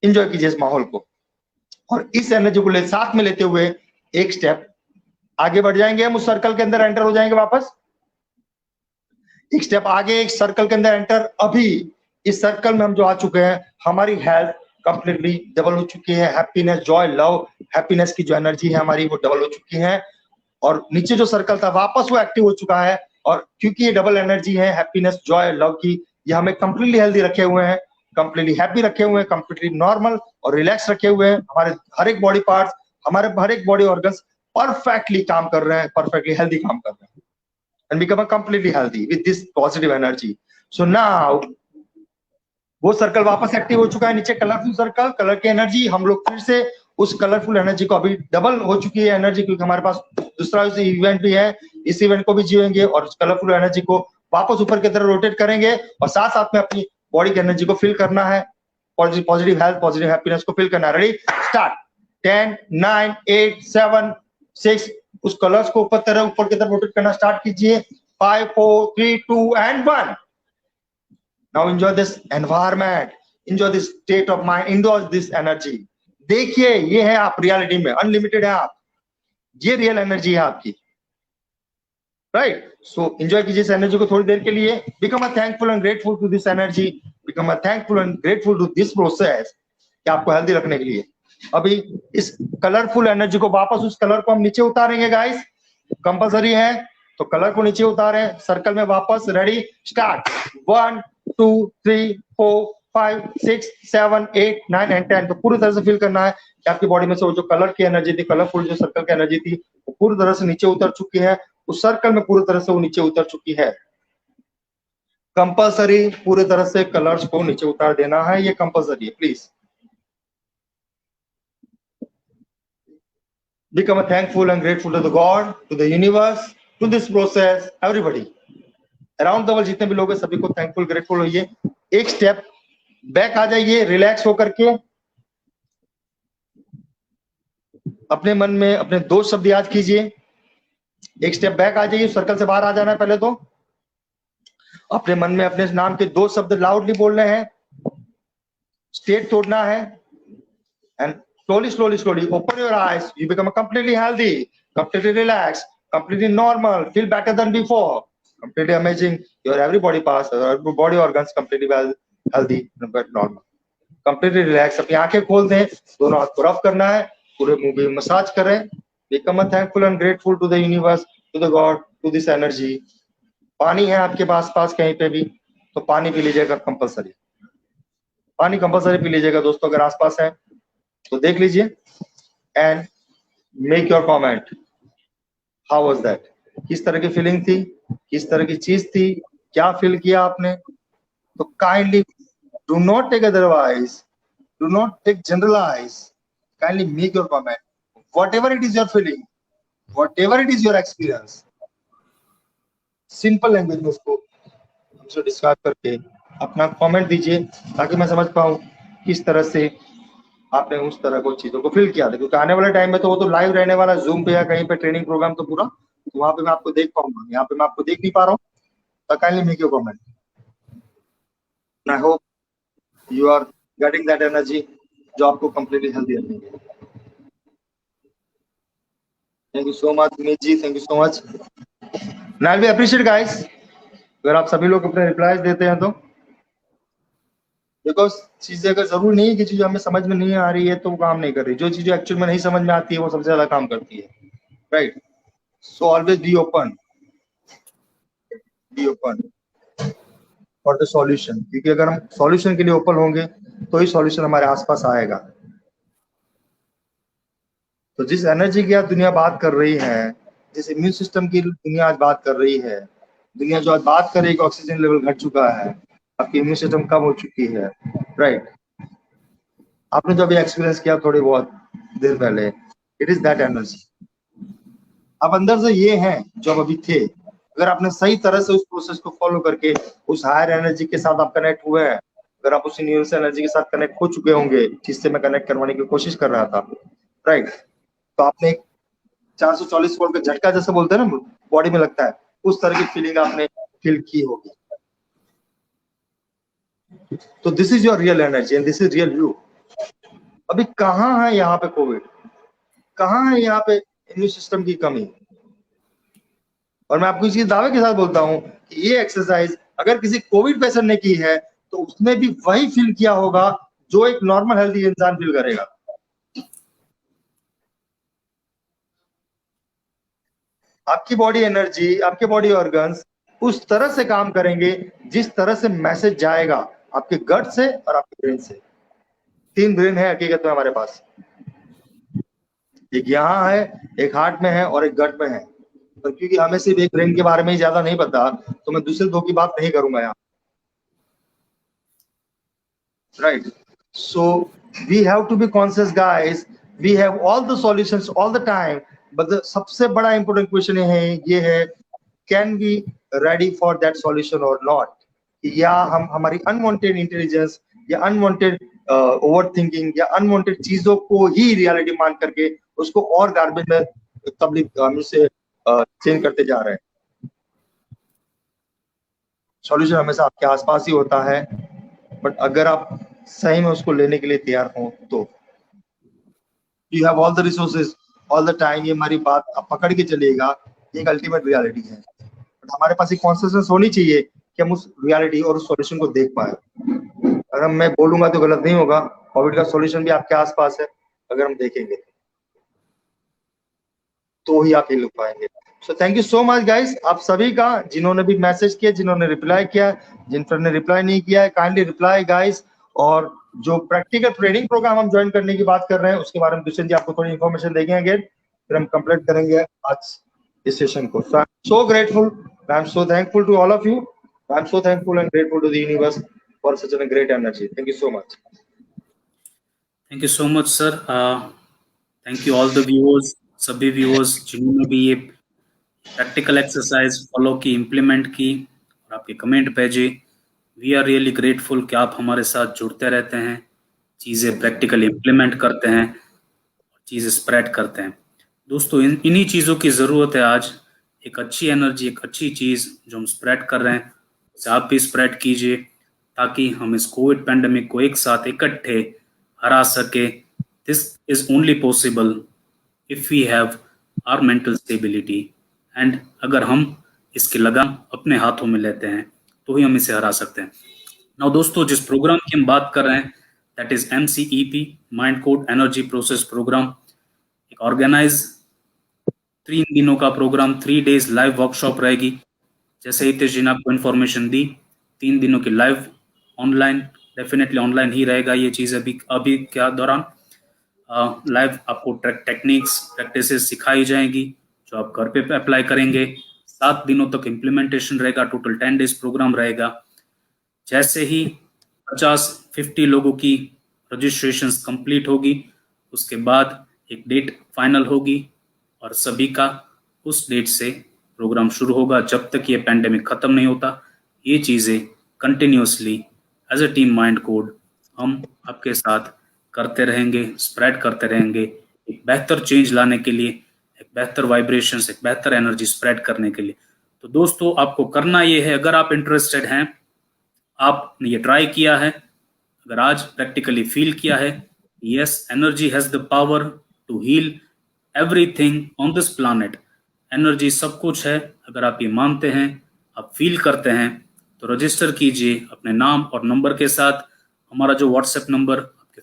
एंजॉय कीजिए इस माहौल को, और इस एनर्जी को साथ में लेते हुए एक स्टेप आगे बढ़ जाएंगे, हम उस सर्कल के अंदर एंटर हो जाएंगे वापस। एक स्टेप आगे, एक सर्कल के अंदर एंटर। अभी इस सर्कल में हम जो आ चुके हैं, हमारी हेल्थ कंप्लीटली डबल हो चुकी है, हैप्पीनेस, जॉय, लव, हैप्पीनेस की जो एनर्जी है हमारी वो डबल हो चुकी है, और नीचे जो सर्कल था वापस वो एक्टिव हो चुका है। और क्योंकि ये डबल एनर्जी है हैप्पीनेस, जॉय, लव की, ये हमें कंप्लीटली हेल्दी रखे हुए हैं, कंप्लीटली हैप्पी रखे हुए हैं, कंप्लीटली नॉर्मल और रिलैक्स रखे हुए हैं। हमारे हर एक बॉडी पार्ट्स, हमारे हर एक बॉडी ऑर्गन्स परफेक्टली काम कर रहे हैं, परफेक्टली हेल्दी काम कर रहे हैं, and become completely healthy with this positive energy. So now वो सर्कल वापस एक्टिव हो चुका है, नीचे कलरफुल सर्कल, कलर की एनर्जी, हम लोग फिर से उस कलरफुल एनर्जी को, अभी डबल हो चुकी है एनर्जी, क्योंकि हमारे पास दूसरा इवेंट भी है, इस इवेंट को भी जिएंगे और उस कलरफुल एनर्जी को वापस ऊपर की तरफ रोटेट करेंगे, और साथ साथ में अपनी बॉडी की एनर्जी को फिल करना है, पॉजिटिव हेल्थ, पॉजिटिव हैप्पीनेस को फिल करना है। Ready, start. 10, 9, 8, 7, 6, उस कलर्स को ऊपर की तरफ रोटेट करना स्टार्ट कीजिए। 5, 4, 3, 2 and 1। Now enjoy this environment, enjoy this state of mind, enjoy this energy. देखिए ये है आप, रियलिटी में अनलिमिटेड है आप, ये रियल एनर्जी है आपकी, राइट। सो एंजॉय कीजिए इस एनर्जी को थोड़ी देर के लिए। Become a thankful and grateful to this energy, become a thankful and grateful to this process, कि आपको हेल्दी रखने के लिए। अभी इस कलरफुल एनर्जी को वापस, उस कलर को हम नीचे उतारेंगे गाइस, कंपल्सरी है, तो कलर को नीचे उतारे, सर्कल में वापस। Ready, start. 1, 2, 3, 4, 5, 6, 7, 8, 9 एंड 10। तो पूरी तरह से फील करना है कि आपकी बॉडी में से वो जो कलर की एनर्जी थी, कलरफुल जो सर्कल की एनर्जी थी, वो पूरी तरह से नीचे उतर चुकी है, उस सर्कल में पूरी तरह से वो नीचे उतर चुकी है। कंपल्सरी पूरी तरह से कलर्स को नीचे उतार देना है, ये कंपल्सरी है, please. Become a thankful and grateful to the God, to the universe, to this process, everybody. Around the world जितने भी लोग हैं सभी को थैंकफुल, ग्रेटफुल होइए। एक स्टेप बैक आ जाइए, रिलैक्स होकर के अपने मन में अपने 2 शब्द याद कीजिए। एक स्टेप बैक आ जाइए, सर्कल से बाहर आ जाना है, पहले तो अपने मन में अपने नाम के 2 शब्द लाउडली बोलने हैं, स्टेट तोड़ना है, and slowly open your eyes, you become completely healthy, completely relaxed, completely normal, feel better than before, completely amazing. Your every body parts, every body organs completely well, healthy, normal, completely relaxed. अपनी आंखें खोल दें, दोनों हाथ को rough करना है, पूरे मुंह पे मसाज करें। Become a thankful and grateful to the universe, to the God, to this energy. पानी है आपके पास कहीं पे भी तो पानी पी लीजिएगा, कंपल्सरी पानी कंपल्सरी पी लीजिएगा दोस्तों, अगर आसपास है तो देख लीजिए, and make your comment, how was that, किस तरह की फीलिंग थी, किस तरह की चीज थी, क्या फील किया आपने। तो kindly do not take otherwise, do not take generalize, kindly make your comment, whatever it is your feeling, whatever it is your experience, simple language में उसको हमसे डिस्क्राइब करके अपना कमेंट दीजिए, ताकि मैं समझ पाऊं किस तरह से आपने उस तरह को चीजों को फील किया था। क्योंकि आने वाले टाइम में तो वो तो लाइव रहने वाला, जूम पे या कहीं पे ट्रेनिंग प्रोग्राम तो पूरा, तो वहां पे मैं आपको देख पाऊंगा, यहाँ पे मैं आपको देख नहीं पा रहा हूँ। तो kindly make your comment, I hope you are getting that energy जो आपको कंप्लीटली हेल्दी रखेंगे। Thank you so much Meet ji, thank you so much, I will appreciate guys अगर आप सभी लोग अपने रिप्लाईज देते हैं तो, बिकॉज चीजें अगर जरूरी नहीं है कि चीजें हमें समझ में नहीं आ रही है तो वो काम नहीं कर रही, जो चीजें एक्चुअल में नहीं समझ में आती है वो सबसे ज्यादा काम करती है, right. So always be open for the solution, क्योंकि अगर हम सॉल्यूशन के लिए ओपन होंगे तो ही सॉल्यूशन हमारे आसपास आएगा। तो जिस एनर्जी की आज दुनिया बात कर रही है, जिस इम्यून सिस्टम की दुनिया आज बात कर रही है, दुनिया जो आज बात कर रही है कि ऑक्सीजन लेवल घट चुका है, आपकी इम्यून सिस्टम कम हो चुकी है, राइट। आपने जो अभी एक्सपीरियंस किया थोड़ी बहुत देर पहले, इट इज दैट एनर्जी, आप अंदर से ये हैं जो आप अभी थे। अगर आपने सही तरह से उस प्रोसेस को फॉलो करके उस हायर एनर्जी के साथ आप कनेक्ट हुए हैं, अगर आप उस यूनिवर्सल एनर्जी के साथ कनेक्ट हो चुके होंगे, जिससे मैं कनेक्ट करवाने की कोशिश कर रहा था, राइट, तो आपने एक 440 वोल्ट का झटका जैसे बोलते हैं ना बॉडी में लगता है, उस तरह की फीलिंग आपने फील की होगी। तो this is your real energy and this is real you. अभी कहाँ है यहाँ पे कोविड, कहाँ है यहाँ पे इम्यून सिस्टम की कमी? और मैं आपको इसी दावे के साथ बोलता हूँ कि ये एक्सरसाइज अगर किसी कोविड पेशेंट ने की है तो उसने भी वही फील किया होगा जो एक नॉर्मल हेल्दी इंसान फील करेगा। आपकी बॉडी एनर्जी, आपके बॉडी ऑर्गन्स उस तरह से काम करेंगे जिस तरह से मैसेज जाएगा आपके गट से और आपके ब्रेन से। 3 ब्रेन है हकीकत में हमारे पास, एक यहाँ है, एक हार्ट में है और एक गट में है। और क्योंकि हमें सिर्फ एक ब्रेन के बारे में ही ज्यादा नहीं पता, तो मैं दूसरे 2 की बात नहीं करूंगा यहाँ, right. So we have to be conscious guys, we have all the solutions all the time, but सबसे बड़ा इंपॉर्टेंट क्वेश्चन ये है can we ready for that solution और नॉट? या हम हमारी अनवांटेड इंटेलिजेंस या अनवांटेड ओवर थिंकिंग या अनवांटेड चीजों को ही रियलिटी मान करके उसको और गार्बेज में तबलीग से चेंज करते जा रहे हैं। सॉल्यूशन हमेशा आपके आसपास ही होता है, बट अगर आप सही में उसको लेने के लिए तैयार हो तो you have all the resources all the time. ये हमारी बात आप पकड़ के चलिएगा, एक अल्टीमेट रियलिटी है, बट हमारे पास एक कॉन्शियसनेस होनी चाहिए कि हम उस रियलिटी और उस सॉल्यूशन को देख पाए। अगर मैं बोलूंगा तो गलत नहीं होगा, कोविड का सॉल्यूशन भी आपके आसपास है, अगर हम देखेंगे तो ही आप ये लिख पाएंगे। So thank you so much guys, आप सभी का, जिन्होंने भी मैसेज किया, जिन्होंने रिप्लाई किया, जिन्होंने रिप्लाई नहीं किया है, काइंडली रिप्लाई गाइस। और जो प्रैक्टिकल ट्रेनिंग प्रोग्राम हम ज्वाइन करने की बात कर रहे हैं उसके बारे में दुष्यंत जी आपको थोड़ी इन्फॉर्मेशन देंगे अगेन, फिर हम कंप्लीट करेंगे आज इस सेशन को। So I am so grateful, I am so thankful to all of you, I am so thankful and grateful to the universe for such a great energy. Thank you so much. Thank you so much sir. Thank you all the viewers, सभी viewers जिन्होंने भी ये practical exercise follow की, implement की और आपके comment भेजे। We are really grateful कि आप हमारे साथ जुड़ते रहते हैं, चीज़ें प्रैक्टिकल इम्प्लीमेंट करते हैं, चीज़ें स्प्रेड करते हैं। दोस्तों इन्हीं चीज़ों की ज़रूरत है आज, एक अच्छी एनर्जी, एक अच्छी चीज़ जो हम स्प्रेड कर रहे हैं उसे आप भी स्प्रेड कीजिए, ताकि हम इस कोविड पैंडेमिक को एक साथ इकट्ठे हरा सके। This is only possible if we have our mental stability, and अगर हम इसकी लगाम अपने हाथों में लेते हैं तो ही हम इसे हरा सकते हैं। नाउ दोस्तों, जिस प्रोग्राम की हम बात कर रहे हैं that is MCEP, mind code energy process program. एक ऑर्गेनाइज 3 दिनों का प्रोग्राम, 3 डेज लाइव वर्कशॉप रहेगी। जैसे हितेश जी ने आपको इन्फॉर्मेशन दी, 3 दिनों की लाइव ऑनलाइन, डेफिनेटली ऑनलाइन ही रहेगा ये चीज़ अभी क्या दौरान लाइव आपको टेक्निक्स प्रैक्टिसेस सिखाई जाएंगी जो आप घर पे अप्लाई करेंगे। 7 दिनों तक इम्प्लीमेंटेशन रहेगा, टोटल 10 डेज प्रोग्राम रहेगा। जैसे ही 50 लोगों की रजिस्ट्रेशंस कंप्लीट होगी उसके बाद एक डेट फाइनल होगी और सभी का उस डेट से प्रोग्राम शुरू होगा जब तक ये पैंडेमिक खत्म नहीं होता। ये चीज़ें continuously as a team mind code हम आपके साथ करते रहेंगे, स्प्रेड करते रहेंगे, एक बेहतर चेंज लाने के लिए, एक बेहतर वाइब्रेशंस, एक बेहतर एनर्जी स्प्रेड करने के लिए। तो दोस्तों आपको करना ये है, अगर आप इंटरेस्टेड हैं, आपने ये ट्राई किया है, अगर आज प्रैक्टिकली फील किया है, yes energy has the power to heal everything on this planet. Energy सब कुछ है, अगर आप ये मानते हैं, आप फील करते हैं, तो रजिस्टर कीजिए अपने नाम और नंबर के साथ। हमारा जो व्हाट्सएप नंबर आपके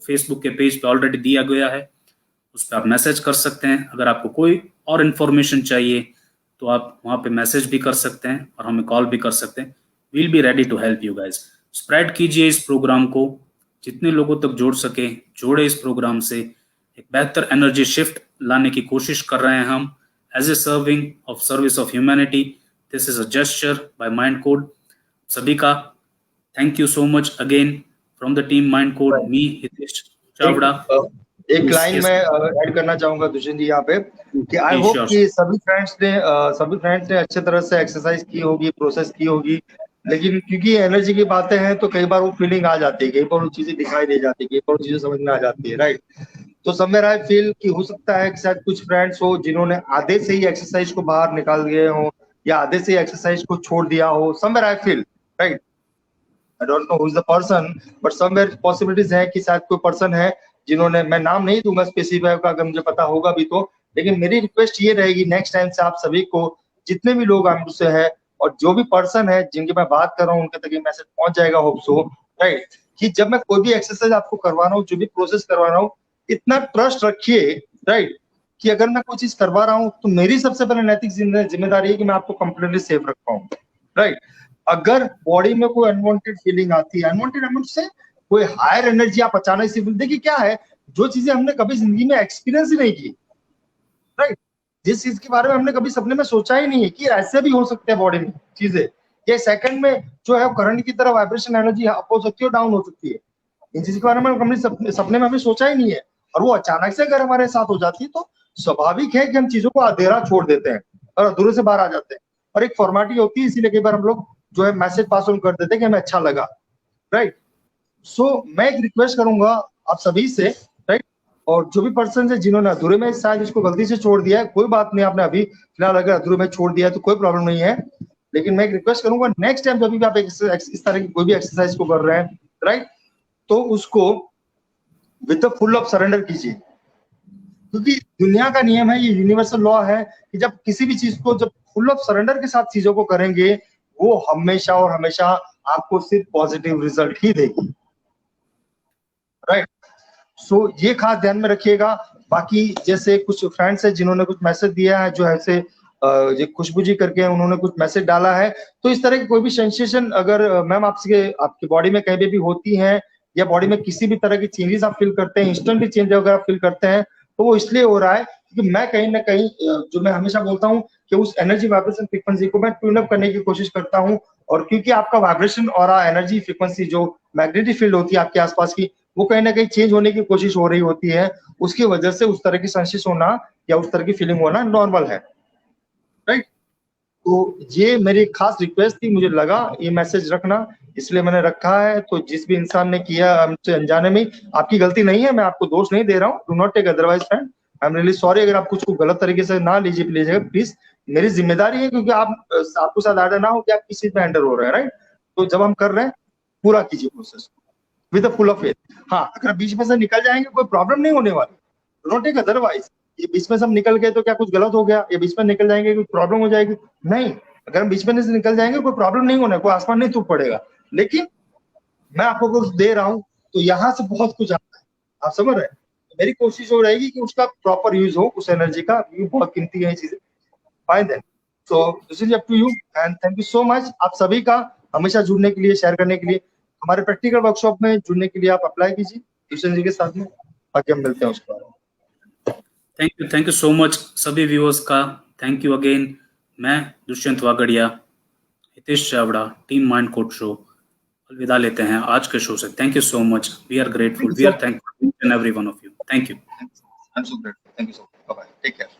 फेसबुक के पेज पे ऑलरेडी दिया गया है, उस पर आप मैसेज कर सकते हैं। अगर आपको कोई और इन्फॉर्मेशन चाहिए तो आप वहाँ पे मैसेज भी कर सकते हैं और हमें कॉल भी कर सकते हैं। We'll be ready to help you guys. Spread कीजिए इस प्रोग्राम को, जितने लोगों तक जोड़ सके जोड़े इस प्रोग्राम से। एक बेहतर एनर्जी शिफ्ट लाने की कोशिश कर रहे हैं हम as a service of humanity. This is a gesture by mind code. सभी का thank you so much again from the team mind code, me Hitesh Chavda. एक लाइन yes, में ऐड करना चाहूंगा दुष्यंत जी यहाँ पे कि आई होप sure, कि सभी फ्रेंड्स ने अच्छे तरह से एक्सरसाइज की होगी, प्रोसेस की होगी, लेकिन क्योंकि एनर्जी की बातें हैं तो कई बार वो फीलिंग आ जाती है, कई बार वो चीजें दिखाई दे जाती है, कई बार वो चीजें समझ में आ जाती है, राइट। तो समवेयर आई फील कि हो सकता है कि शायद कुछ फ्रेंड्स हो जिन्होंने आधे से ही एक्सरसाइज को बाहर निकाल दिए हो या आधे से ही एक्सरसाइज को छोड़ दिया हो, somewhere I feel, right. I don't know who is the person, but somewhere possibilities है कि शायद कोई पर्सन है जिन्होंने, मैं नाम नहीं दूंगा स्पेसिफाई का, अगर मुझे पता होगा भी तो, लेकिन मेरी रिक्वेस्ट ये रहेगी नेक्स्ट टाइम से आप सभी को, जितने भी लोग आप मुझसे है और जो भी पर्सन है जिनकी मैं बात कर रहा हूँ उनके तक ये मैसेज पहुंच जाएगा, होप सो, राइट, कि जब मैं कोई भी एक्सरसाइज आपको करवा रहा हूँ, जो भी प्रोसेस करवा रहा हूँ, इतना ट्रस्ट रखिए, राइट, कि अगर मैं कोई चीज करवा रहा हूँ तो मेरी सबसे पहले नैतिक जिम्मेदारी है कि मैं आपको कंप्लीटली सेफ रख पाऊँ, राइट। अगर बॉडी में कोई अनवांटेड फीलिंग आती है, अनवांटेड से कोई हायर एनर्जी आप अचानक से देखिए क्या है, जो चीजें हमने कभी जिंदगी में एक्सपीरियंस ही नहीं की, राइट, जिस चीज के बारे में हमने कभी सपने में सोचा ही नहीं है कि ऐसे भी हो सकते हैं बॉडी में चीजें, ये सेकंड में जो है करंट की तरह वाइब्रेशन एनर्जी अप हो सकती है, डाउन हो सकती है, इन चीज के बारे में कभी सपने में हमें सोचा ही नहीं है, और वो अचानक से अगर हमारे साथ हो जाती है तो स्वाभाविक है कि हम चीजों को अधेरा छोड़ देते हैं और अधूरे से बाहर आ जाते हैं, और एक फॉर्मेलिटी होती है, इसीलिए कई बार हम लोग जो है मैसेज पास ऑन कर देते हैं कि हमें अच्छा लगा, राइट। सो मैं एक रिक्वेस्ट करूंगा आप सभी से, राइट, और जो भी पर्सन है जिन्होंने अधूरे में शायद इसको गलती से छोड़ दिया है, कोई बात नहीं, आपने अभी फिलहाल अगर अधूरे में छोड़ दिया है तो कोई प्रॉब्लम नहीं है, लेकिन मैं एक रिक्वेस्ट करूंगा नेक्स्ट टाइम जब भी आप इस तरह की कोई भी एक्सरसाइज को कर रहे हैं, राइट, तो उसको with the full of surrender कीजिए, क्योंकि दुनिया का नियम है, ये यूनिवर्सल लॉ है कि जब किसी भी चीज को जब फुल ऑफ सरेंडर के साथ चीजों को करेंगे, वो हमेशा और हमेशा आपको सिर्फ पॉजिटिव रिजल्ट ही देगी, राइट। सो ये खास ध्यान में रखिएगा। बाकी जैसे कुछ फ्रेंड्स है जिन्होंने कुछ मैसेज दिया है, जो ऐसे ये खुशबू जी करके उन्होंने कुछ मैसेज डाला है, तो इस तरह की कोई भी सेंसेशन अगर मैम आपकी बॉडी में कहीं भी होती है, या बॉडी में किसी भी तरह की चेंजेस आप फील करते हैं, इंस्टेंटली चेंज अगर आप फील करते हैं, तो वो इसलिए हो रहा है क्योंकि मैं कहीं ना कहीं जो मैं हमेशा बोलता हूँ कि उस एनर्जी वाइब्रेशन फ्रीक्वेंसी को मैं ट्यून अप करने की कोशिश करता हूँ, और क्योंकि आपका वाइब्रेशन और एनर्जी फ्रीक्वेंसी जो मैग्नेटिक फील्ड होती है आपके आसपास की, वो कहीं ना कहीं चेंज होने की कोशिश हो रही होती है, उसकी वजह से उस तरह की सेंसेस होना या उस तरह की फीलिंग होना नॉर्मल है, राइट। तो ये मेरी खास रिक्वेस्ट थी, मुझे लगा ये मैसेज रखना, इसलिए मैंने रखा है। तो जिस भी इंसान ने किया हमसे अनजाने में, आपकी गलती नहीं है, मैं आपको दोष नहीं दे रहा हूँ, do not take otherwise friend, I am really sorry, अगर आप कुछ को गलत तरीके से ना लीजिएगा प्लीज, मेरी जिम्मेदारी है, क्योंकि आपको शायद आइडिया ना हो कि आप किस चीज में एंटर हो रहे हैं, राइट। तो जब हम कर रहे हैं पूरा कीजिए process with full of faith. हाँ, अगर बीच में से निकल जाएंगे कोई प्रॉब्लम नहीं होने वाली, डू नॉट टेक अदरवाइज, ये बीच में से हम निकल गए तो क्या कुछ गलत हो गया, ये बीच में निकल जाएंगे कोई प्रॉब्लम हो जाएगी, नहीं, अगर हम बीच में से निकल जाएंगे कोई प्रॉब्लम नहीं होना, कोई आसमान नहीं टूट पड़ेगा, लेकिन मैं आपको कुछ दे रहा हूँ तो यहाँ से बहुत कुछ आता है, आप समझ रहे हैं, मेरी कोशिश हो रहेगी कि उसका प्रॉपर यूज हो, उस एनर्जी का, ये बहुत कीमती है ये चीजें, fine then. So this is up to you and thank you so much आप सभी का हमेशा जुड़ने के लिए, शेयर करने के लिए, हमारे प्रैक्टिकल वर्कशॉप में जुड़ने के लिए आप अप्लाई कीजिए ट्यूशन जी के साथ में, बाकी हम मिलते हैं उसके बाद। थैंक यू सो मच सभी व्यूअर्स का, थैंक यू अगेन। मैं Dushyant Vagadiya, Hitesh Chavda, team mind code show, अलविदा लेते हैं आज के शो से। Thank you so much, we are grateful, we are thankful each and every one of you, thank you. I am so grateful, thank you so much, bye bye, take care.